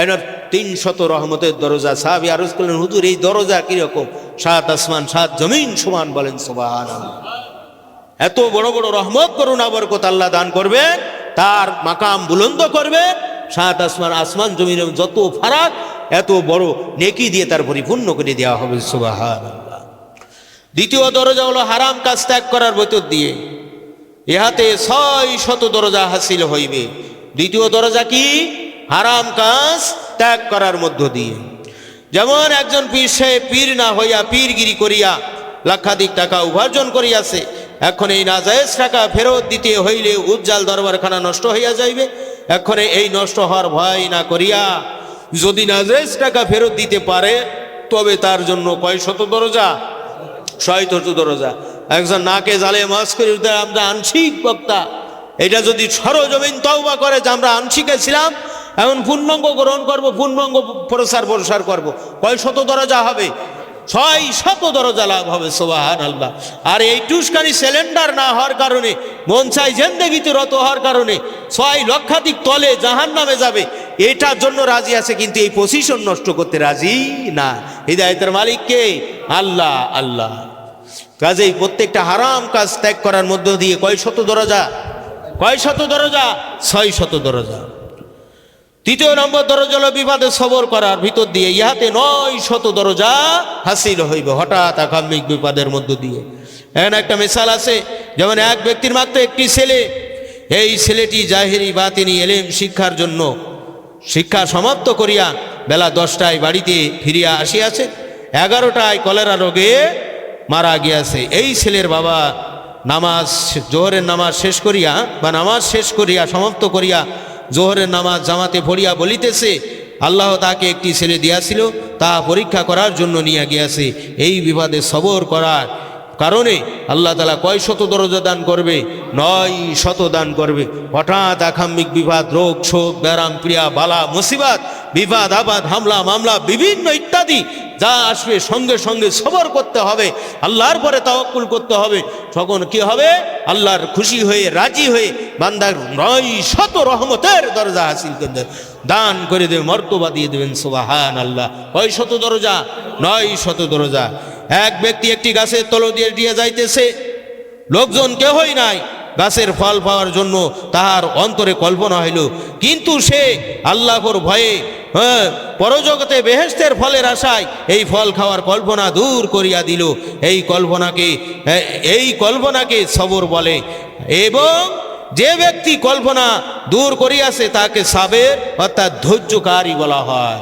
এনার 300 রহমতের দরজা। সাহাবী আরজ করলেন, হুজুর এই দরজা কিরকম? 7 আসমান 7 জমিন সমান। বলেন সুবহানাল্লাহ। এত বড় বড় রহমত করুণা বরকত আল্লাহ দান করবে, তার মাকাম বুলন্দ করবে। 7 আসমান আসমান জমিনের যত ফারাক এত বড় নেকি দিয়ে তার পরিপূর্ণ করে দেওয়া হবে। সুবহানাল্লাহ। দ্বিতীয় দরজা হলো হারাম কাজ ত্যাগ করার ভিতর দিয়ে, ইহাতে 600 দরজা হাসিল হইবে। দ্বিতীয় দরজা কি? হারাম কাজ ত্যাগ করার মধ্য দিয়ে। যেমন একজন পীর সাহেব পীর না হইয়া পীরগিরি করিয়া লক্ষাধিক টাকা উপার্জন করিয়াছে, এখন এই নাজায়েজ টাকা ফেরত দিতে হইলে উজ্জ্বল দরবারখানা নষ্ট হইয়া যাইবে। এখন এই নষ্ট হওয়ার ভয় না করিয়া যদি নাজায়েজ টাকা ফেরত দিতে পারে তবে তার জন্য কয় শত দরজা? 600 দরজা। একজন নাকে জালে মাছ করে আমরা আংশিক বক্তা, এটা যদি সরজমিন তওবা করে যে আমরা আংশিকে ছিলাম, এখন পূর্ণাঙ্গ গ্রহণ করবো, পূর্ণাঙ্গ প্রসার করবো, কয় শত দরজা হবে? 600 দরজা লাভ হবে। সুবহানাল্লাহ। আর এই টুসকানি সিলিন্ডার না হওয়ার কারণে, মন চাই জিন্দেগিতে রত হওয়ার কারণে 6 লক্ষাধিক তলে জাহান্নামে যাবে, এটার জন্য রাজি আছে, কিন্তু এই পজিশন নষ্ট করতে রাজি না। হিদায়াতের মালিক কে? আল্লাহ। আল্লাহ। কাজেই প্রত্যেকটা হারাম কাজ ত্যাগ করার মধ্য দিয়ে কয় শত দরজা? কয় শত দরজা? 600 দরজা। তৃতীয় নম্বর দরজা হলো বিবাদে সবর করার ভিতর দিয়ে, ইহাতে 900 দরজা হাসিল হইবে হঠাৎ আকাম্মিক বিপদের মধ্য দিয়ে। এখানে একটা মিসাল আছে, যেমন এক ব্যক্তির মাত্র একটি ছেলে, এই ছেলেটি জাহেরি বাতিনি এলেম শিক্ষার জন্য শিক্ষা সমাপ্ত করিয়া বেলা 10টায় বাড়িতে ফিরিয়া আসিয়াছে, 11টায় কলেরা রোগে মারা গিয়াছে। এই ছেলের বাবা নামাজ, জোহরের নামাজ শেষ করিয়া বা নামাজ শেষ করিয়া সমাপ্ত করিয়া জোহরের নামাজ জামাতে পড়িয়া বলিতেছে, আল্লাহ তাকে একটি ছেলে দিয়াছিল, তা পরীক্ষা করার জন্য নিয়ে গিয়াছে। এই বিবাদে সবর করার কারণে আল্লাহ তাআলা কয় শত দরজা দান করবে? 900 দান করবে। হঠাৎ আকাম্মিক বিবাদ, রোগ শোক ব্যারাম প্রিয়া বালা মুসিবাত, বিবাদ আবাদ হামলা মামলা বিভিন্ন ইত্যাদি যা আসবে সঙ্গে সঙ্গে সবর করতে হবে, আল্লাহর পরে তাওয়াক্কুল করতে হবে। তখন কি হবে? আল্লাহর খুশি হয়ে রাজি হয়ে বান্দার 900 রহমতের দরজা হাসিল করে দান করে দেবে, মর্তবা দিয়ে দেবেন। সুবহানাল্লাহ। কয় শত দরজা? 900 দরজা। এক ব্যক্তি একটি গাছের তলা দিয়ে যাইতেছে, লোকজন কেহই নাই, গাছের ফল পাওয়ার জন্য তাহার অন্তরে কল্পনা হইল, কিন্তু সে আল্লাহর ভয়ে পরজগতে বেহেশতের ফলের আশায় এই ফল খাওয়ার কল্পনা দূর করিয়া দিল। এই কল্পনাকে সবর বলে। এবং যে ব্যক্তি কল্পনা দূর করিয়াছে তাকে সাবের অর্থাৎ ধৈর্যকারী বলা হয়।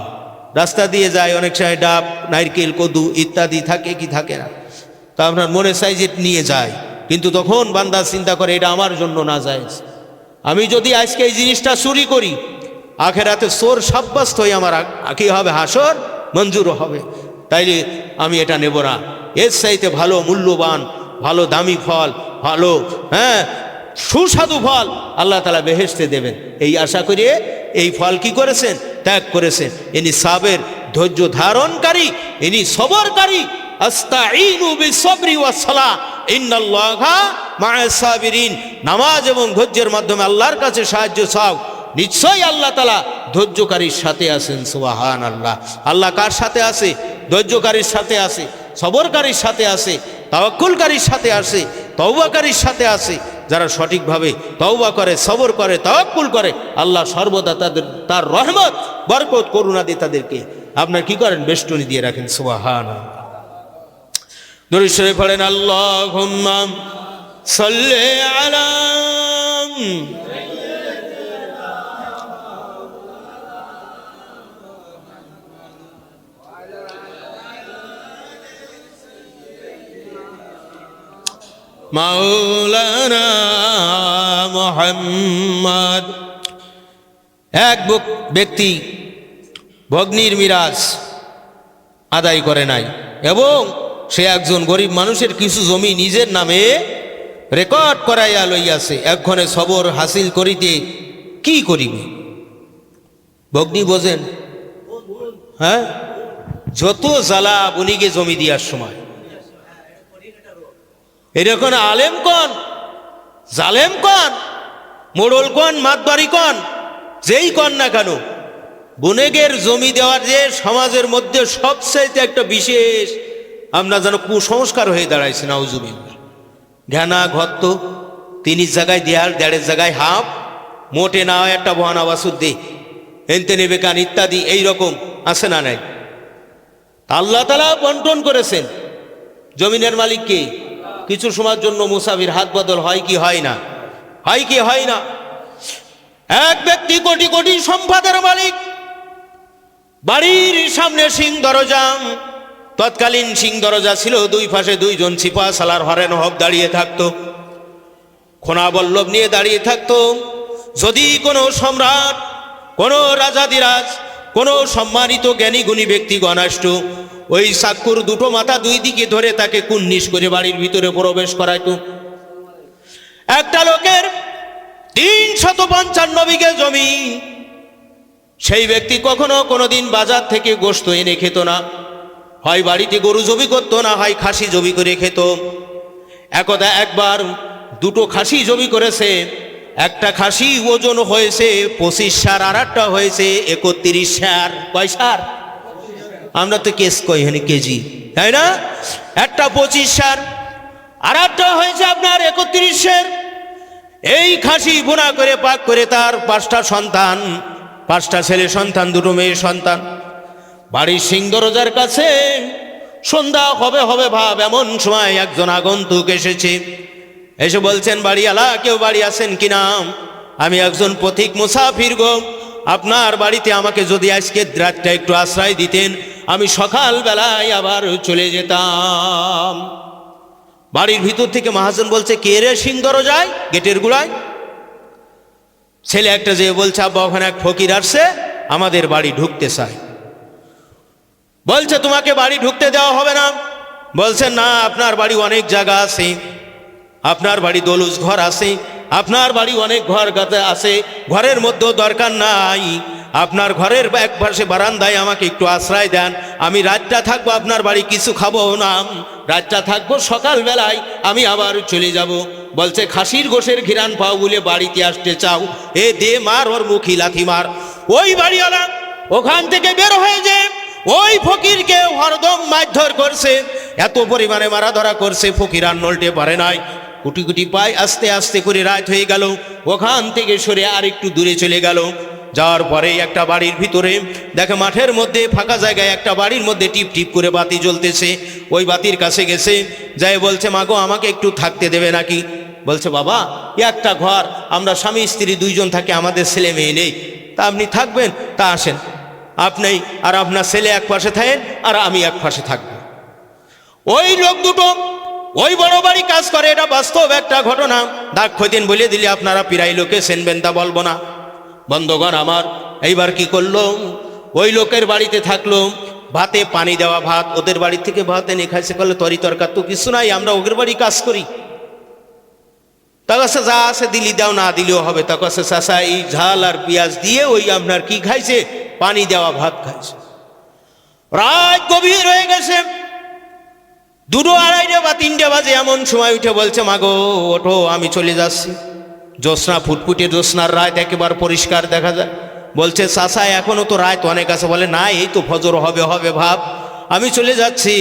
রাস্তা দিয়ে যায়, অনেক সময় ডাব নারকেল কদু ইত্যাদি থাকে কি থাকে না, তা আপনার মনে চাই যে নিয়ে যায়, কিন্তু তখন বান্দা চিন্তা করে এটা আমার জন্য না যায়। আমি যদি আজকে এই জিনিসটা চুরি করি, আখেরাতে চোর সাব্যস্ত হয়ে আমার কি হবে? হাসর মঞ্জুর হবে, তাইলে আমি এটা নেব না। এর চাইতে ভালো মূল্যবান, ভালো দামি ফল, ভালো সুস্বাদু ফল আল্লাহ তাআলা বেহেশতে দেবেন, এই আশা করিয়ে এই ফল কি করেছেন? ত্যাগ করেছেন। ইনি সাবের, ধৈর্য ধারণকারী, ইনি সবরকারী। আস্তাঈনু বিসবরি ওয়াস সালাহ ইন্নাল্লাহা মাআস সাবিরিন। নামাজ এবং ধৈর্যের মাধ্যমে আল্লাহর কাছে সাহায্য চাও, নিশ্চয়ই আল্লাহ তাআলা ধৈর্যকারীর সাথে আছেন। সুবহানাল্লাহ। আল্লাহ কার সাথে আছে? ধৈর্যকারীর সাথে আছে, সবরকারীর সাথে আছে, তাওয়াক্কুলকারীর সাথে আছে, তওবাকারীর সাথে আছে। যারা সঠিকভাবে তওবা করে, সবর করে, তাওয়াক্কুল করে, আল্লাহ সর্বদা তার রহমত বরকত করুণা দিয়ে তাদেরকে আপনার কি করেন? বেষ্টনী দিয়ে রাখেন। সুবহানাল্লাহ। দরুদ শরীফ পড়েন, আল্লাহুম্মা সাল্লি আলা মাওলানা মুহাম্মদ। এক ব্যক্তি ভগ্নির মিরাজ আদায় করে নাই এবং সে একজন গরিব মানুষের কিছু জমি নিজের নামে রেকর্ড করাইয়া লইয়াছে। এক্ষণে সবর হাসিল করিতে কি করিবে? ভগ্নি বোঝেন? হ্যাঁ, যত জ্বালা বনিগে জমি দেওয়ার সময়। এরকম আলেম কন, জালেম কন, মোড়ল কন, মাতবাড়ি কন, যেই কন না কেন, বনেগের জমি দেওয়ার যে সমাজের মধ্যে সবচাইতে একটা বিশেষ আমরা যেন কুসংস্কার হয়ে দাঁড়াইছে। নাউজুবিল্লাহ। ঘ্যানা ঘত্ত, 3 জায়গায় দেয়াল, 1.5 জায়গায় হাফ, মোটে না হয় একটা বহানা বাসুর দে, এনতে নেবে কান ইত্যাদি, এইরকম আছে না নাই? আল্লাহ তাআলা বন্টন করেছেন। জমিনের মালিক কে? কিছু সময়ের জন্য মুসাফির হাত বদল হয় কি হয় না? হয় কি হয় না? এক ব্যক্তি কোটি কোটি সম্পদের মালিক, বাড়ির সামনে সিং দরজা, তৎকালীন সিং দরজা ছিল, 2 পাশে 2 জন সিপা সালার হরেন হব দাঁড়িয়ে থাকতো, খোনা বল্লভ নিয়ে দাঁড়িয়ে থাকতো। যদি কোনো সম্রাট, কোনো রাজাদিরাজ, কোনো সম্মানিত জ্ঞানী গুণী ব্যক্তিগণ আসতো, ওই চাক্কুর 2টো মাথা 2 দিকে ধরে তাকে কুন্নিশ করে বাড়ির ভিতরে প্রবেশ করাইতো। একটা লোকের 355 বিঘে জমি, সেই ব্যক্তি কখনো কোনোদিন বাজার থেকে গোশত এনে খেত না, হয় বাড়িতে গরু জবি করতো, না হয় খাসি জবি করে খেত। একদা একবার 2টো খাসি জবি করেছে। একটা খাসি ওজন হয়েছে 25 সার, আর একটা হয়েছে 31 সার। কয় সার? আমরা তো কেস কই হনি কেজি, তাই না? একটা 25 সার, আর একটা হয়েছে আপনার 31 সার। এই খাসি বোনা করে পাক করে তার 5টা সন্তান, 5টা ছেলে সন্তান, 2টো মেয়ে সন্তান। বাড়ির সিং দরজার কাছে সন্ধ্যা হবে হবে ভাব, এমন সময় একজন আগন্তুক এসেছে। এসে বলছেন, বাড়িওয়ালা কেউ বাড়ি আছেন কিনা? আমি একজন পথিক মুসাফির গো, আপনার বাড়িতে আমাকে যদি আজকে রাতটা একটু আশ্রয় দিতেন, আমি সকাল বেলায় আবার চলে যেতাম। বাড়ির ভিতর থেকে মহাজন বলছে, কে রে সিং দরজায় গেটের গুড়ায়? ছেলে একটা যে বলছে, আব্বা ওখানে এক ফকির আসছে, আমাদের বাড়ি ঢুকতে চায়। বলছে, তোমাকে বাড়ি ঢুকতে দেওয়া হবে না। বলছেন, না, আপনার বাড়ি অনেক জায়গা আছে, আপনার বাড়ি দলুজ ঘর আছে, আপনার বাড়ি অনেক ঘর গাতে আছে, ঘরের মধ্যেও দরকার নাই, আপনার ঘরের এক পাশে বারান্দায় আমাকে একটু আশ্রয় দেন, আমি রাতটা থাকবো আপনার বাড়ি, কিছু খাবো না, রাতটা থাকবো, সকাল বেলায় আমি আবার চলে যাব। বলছে, খাসির গোশের ঘিরান পাও বলে বাড়িতে আসতে চাও? এ দে মার, ওর মুখি লাথি মার। ওই বাড়িওয়ালা ওখান থেকে বের হয়ে যে ওই ফকিরকে হরদম মারধর করছে, এত পরিমাণে মারা ধরা করছে, ফকির আর নলতে পারে নাই। কুটি কুটি পায়, আস্তে আস্তে করে রাত হয়ে গেল। ওখান থেকে সরে আর একটু দূরে চলে গেল। যাওয়ার পরে একটা বাড়ির ভিতরে দেখে, মাঠের মধ্যে ফাঁকা জায়গায় একটা বাড়ির মধ্যে টিপ টিপ করে বাতি জ্বলতেছে। ওই বাতির কাছে গেছে, যাই বলছে, মাগো আমাকে একটু থাকতে দেবে নাকি? বলছে, বাবা একটা ঘর, আমরা স্বামী স্ত্রী 2 জন থাকি, আমাদের ছেলে মেয়ে নেই, তা আপনি থাকবেন? তা আসেন, আপনি আর আপনার ছেলে এক পাশে থাকেন, আর আমি এক পাশে থাকবো। ওই লোক 2টো ওই বড় বাড়ি কাজ করে, এটা বাস্তব একটা ঘটনা। দাগ খতিন বলে দিলে আপনারা পিরাই লোকে চেনবেন, তা বলবো না। বন্ধুগণ আমার, এইবার কি করলো, ওই লোকের বাড়িতে থাকলো, ভাতে পানি দেওয়া ভাত, ওদের বাড়ি থেকে ভাত এনে খাইছে। করলে তরি তরকার তো কিছু নাই, আমরা ওদের বাড়ি কাজ করি। তা কাছে যা আছে দিলি দাও, না দিলেও হবে। তা কাছে চাষা এই ঝাল আর পেঁয়াজ দিয়ে ওই আপনার কি খাইছে, পানি দেওয়া ভাত খাইছে। রাত গভীর হয়ে গেছে, 2টো, 2:30 বা 3টে বাজে, এমন সময় উঠে বলছে, মাগো ওঠো, আমি চলে যাচ্ছি। জ্যোৎস্না, ফুটফুটে জ্যোৎস্নার রাত, একেবারে পরিষ্কার দেখা যায়। বলছে, চাষা এখনো তো রাত অনেক আছে। বলে, না, এই তো ফজর হবে হবে ভাব, আমি চলে যাচ্ছি।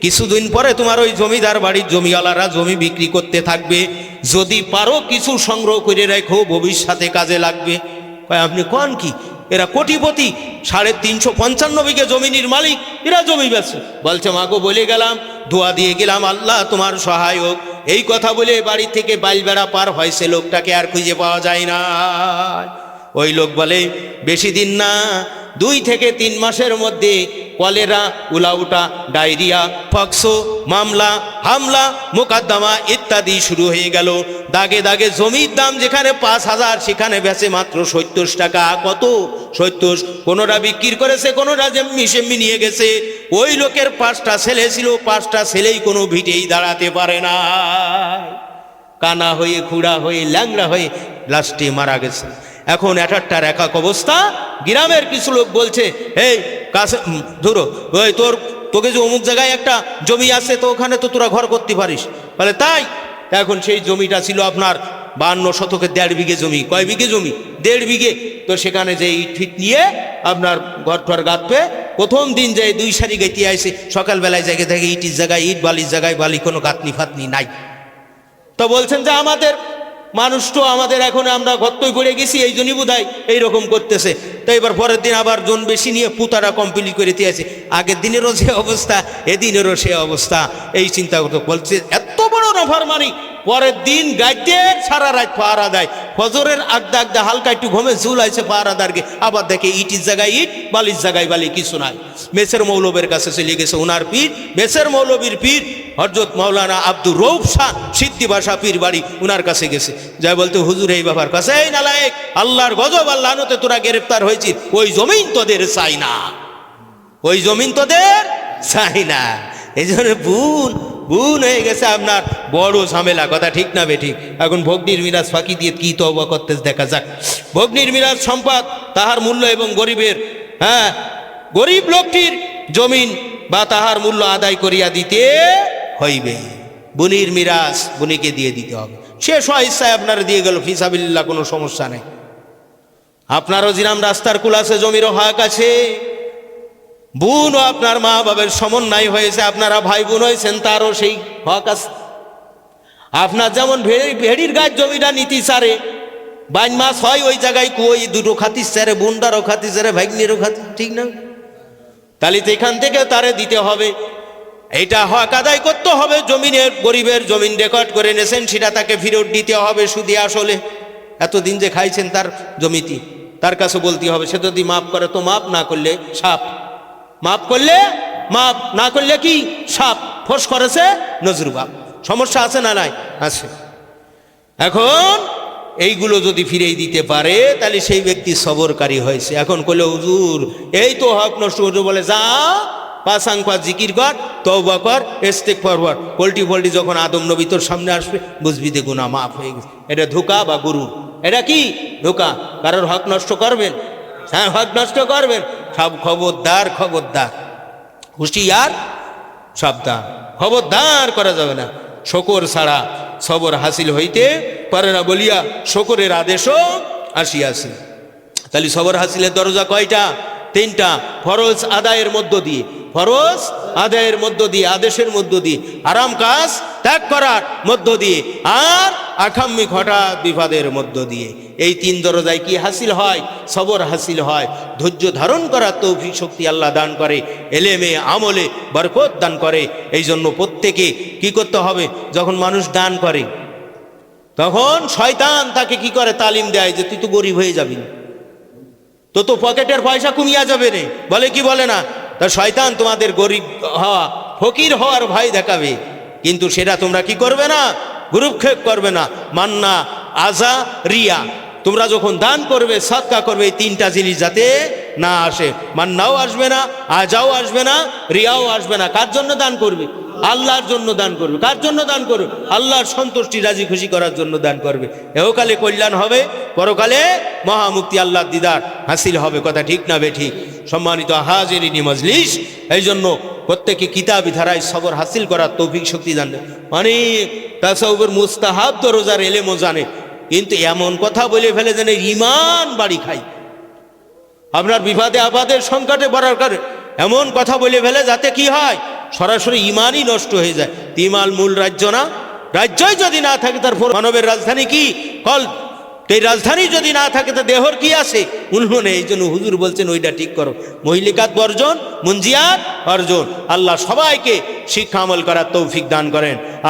কিছুদিন পরে তোমার ওই জমিদার বাড়ির জমিওয়ালারা জমি বিক্রি করতে থাকবে, যদি পারো কিছু সংগ্রহ করে রেখো, ভবিষ্যতে কাজে লাগবে। কয়, আপনি কোন কি? এরা কোটিপতি, 355 বিঘে জমির মালিক, এরা জমি বেচে। বলছে, মাগো বলে গেলাম, দোয়া দিয়ে গেলাম, আল্লাহ তোমার সহায়ক। এই কথা বলে বাড়ি থেকে বাইলবেড়া পার হয়েছে, লোকটাকে আর খুঁজে পাওয়া যায় না। ওই লোক বলে, বেশি দিন না, 2 থেকে 3 মাসের মধ্যে কলেরা, উলাউটা, ডায়রিয়া, পক্সো, মামলা, হামলা, মোকদ্দমা ইত্যাদি শুরু হয়ে গেল। দাগে দাগে জমির দাম যেখানে 5,000, সেখানে বেচে মাত্র 70 টাকা। কত? 70। কোনোটা বিক্রি করেছে, কোনোটা যেমনি সেমনি নিয়ে গেছে। ওই লোকের 5টা ছেলে ছিল, 5টা ছেলেই কোনো ভিটেই দাঁড়াতে পারে না, কানা হয়ে, খুঁড়া হয়ে, ল্যাংড়া হয়ে লাস্টে মারা গেছে। এখন এটার একাক অবস্থা। গ্রামের কিছু লোক বলছে, এই কাছে ধরো ওই তোকে যে অমুক জায়গায় একটা জমি আছে, তো ওখানে তো তোরা ঘর করতে পারিস। বলে তাই? এখন সেই জমিটা ছিল আপনার 52 শতকের 1.5 বিঘে জমি। কয় বিঘে জমি? 1.5 বিঘে। তো সেখানে যে ইট ফিট নিয়ে আপনার ঘর টর গাঁথবে। প্রথম দিন যে 2 সারি গেঁথে আসে, সকালবেলায় জায়গায় থেকে ইটির জায়গায় ইট, বালির জায়গায় বালি, কোনো গাঁথনি ফাতনি নাই। তো বলছেন যে আমাদের মানুষ তো আমাদের এখন আমরা গর্তই পড়ে গেছি, এই জন্যই বোধহয় এইরকম করতেছে। তো এবার পরের দিন আবার জন বেশি নিয়ে পুতারা কমপ্লিট করে দিয়েছে। আগের দিনেরও যে অবস্থা, এদিনেরও সে অবস্থা। এই চিন্তা করতে বলছে এত বড় নাফরমানি। পরের দিন গাইতে সারা রাত পাহারা দেয়, ফজরের আগদা আগদা হালকা একটু ঘুমে ঝুলাইছে পাহারাদারকে, আবার দেখে ইটির জায়গায় ইট, বালির জায়গায় বালি, কিছু নাই। মেসের মৌলবের কাছে চলে গেছে ওনার পীর, মেসের মৌলবীর পীর হযরত মাওলানা আব্দুর রউফ শাহ সিদ্ধি ভাষা পীর বাড়ি, ওনার কাছে গেছে। যাই বলতে হুজুর এই ব্যাপার কাছে, এই নালায়েক, আল্লাহর গজব আর লানতে তোরা গ্রেফতার হয়েছিস, ওই জমিন তোদের চাই না, ওই জমিন তোদের চাই না। এই জন্য বুন হয়ে গেছে আপনার বড় ঝামেলা। কথা ঠিক না বেঠিক? এখন ভগ্নির মিরাজ ফাঁকি দিয়ে কি তওবা করতে দেখা যাক। ভগ্নির মিরাজ সম্পদ, তাহার মূল্য এবং গরিবের, গরিব লোকটির জমিন বা তাহার মূল্য আদায় করিয়া দিতে হইবে। বুনির মিরাজ বুনিকে দিয়ে দিতে হবে। সে স্বইচ্ছায় আপনারা দিয়ে গেল, ফিসাবিল্লাহ, কোনো সমস্যা নেই। আপনারও জিরাম রাস্তার কুল আছে, জমিরও হক আছে। বোন ও আপনার মা বাবার সমন্বয় হয়েছে, আপনারা ভাই বোন হয়েছেন, তারও সেই হক আছে। আপনার যেমন ভেড়ির গাছ জমিটা নীতি সারে 22 মাস হয়, ওই জায়গায় কই দুটো খাতিস সারে, বোনটারও খাতিস সারে, ভাগ্নেরও খাতিস, ঠিক না? তাহলে তো এখান থেকে তারে দিতে হবে। এইটা হক আদায় করতে হবে। জমিনের, গরিবের জমিন রেকর্ড করে নেছেন, সেটা তাকে ফেরত দিতে হবে সুদে আসলে। এতদিন যে খাইছেন তার জমিটি, তার কাছে বলতে হবে। সে যদি মাফ করে তো মাফ, না করলে সাপ। মাফ করলে মাফ, না করলে কি সাপ। ফোঁস করেছে নজরুবাব। সমস্যা আছে না নাই? আছে। এখন এইগুলো যদি ফিরিয়ে দিতে পারে, তাহলে সেই ব্যক্তি সবরকারী হয়েছে। এখন কইলে হুজুর এই তো হক নষ্ট হচ্ছে, বলে যা 5 আঙ্কোয়া জিকির কর, তওবা কর, ইস্তেগফার কর। পোল্টি যখন আদম নবী তোর সামনে আসবে, বুঝবি যে গুনাহ মাফ হয়ে গেছে। এটা ধোঁকা বা গুরু, এটা কি ধোঁকা। কারোর হক নষ্ট করবেন? হ্যাঁ, হক নষ্ট করবেন। সব খবরদার, খবরদার, হুঁশিয়ার, সাবধান, খবরদার করা যাবে না। শকর ছাড়া সবর হাসিল হইতে পারে না বলিয়া শকরের আদেশও আসিয়াছে। তাহলে সবর হাসিলের দরজা কয়টা? 3টা। ফরজ আদায়ের মধ্য দিয়ে, ফরজ আদায়ের মধ্য দিয়ে, আদেশের মধ্য দিয়ে, আরাম কাজ ত্যাগ করার মধ্য দিয়ে, আর আকাম্মিক হঠাৎ বিপদের মধ্য দিয়ে। এই 3 দরজায় কি হাসিল হয়? সবর হাসিল হয়। ধৈর্য ধারণ করার তৌফিক শক্তি আল্লাহ দান করে, এলেমে আমলে বরকত দান করে। এই জন্য প্রত্যেকে কি করতে হবে? যখন মানুষ দান করে, তখন শয়তান তাকে কি করে? তালিম দেয় যে তুই তো গরিব হয়ে যাবি, তো পকেটের পয়সা কমিয়া যাবে রে, বলে কি বলে না? তা শয়তান তোমাদের গরিব হওয়া, ফকির হওয়ার ভয় দেখাবে। কিন্তু সেটা তোমরা কি করবে না? গুরুক্ষেপ করবে না। মান্না, আজা, রিয়া। তোমরা যখন দান করবে, সাদকা করবে, এই 3টা জিনিস যাতে না আসে। মান্নাও আসবে না, আজাও আসবে না, রিয়াও আসবে না। কার জন্য দান করবে? আল্লাহর জন্য দান করবে। কার জন্য দান করবে? আল্লাহর সন্তুষ্টি, রাজি খুশি করার জন্য দান করবে। এহকালে কল্যাণ হবে, পরকালে মহামুক্তি, আল্লাহর দিদার হাসিল হবে। কথা ঠিক না বেঠিক? সম্মানিত হাজিরিনি মজলিস, এই জন্য প্রত্যেকে কিতাবি ধারায় সবর হাসিল করার তৌফিক শক্তি জানে। অনেক তাসাউফের মুস্তাহাব তো রোজার এলেমও জানে, কিন্তু এমন কথা বলে ফেলে যেন ইমান বাড়ি খায়। আপনার বিপদে আপদের সংকটে পড়ার কারণে এমন কথা বলে ফেলে যাতে কি হয়? সরাসরি ইমানই নষ্ট হয়ে যায়। ইমান মূল রাজ্য না? রাজ্যই যদি না থাকে, তার মানবের রাজধানী কি? কল। এই রাজধানী যদি না থাকে, তো দেহর কি আছে? উন্নয়ন। এই জন্য হুজুর বলছেন ওইটা ঠিক করো। মহিলিকাত বর্জন, মুঞ্জিয়াত অর্জন। আল্লাহ সবাইকে শিক্ষা আমল করার তৌফিক দান করেন।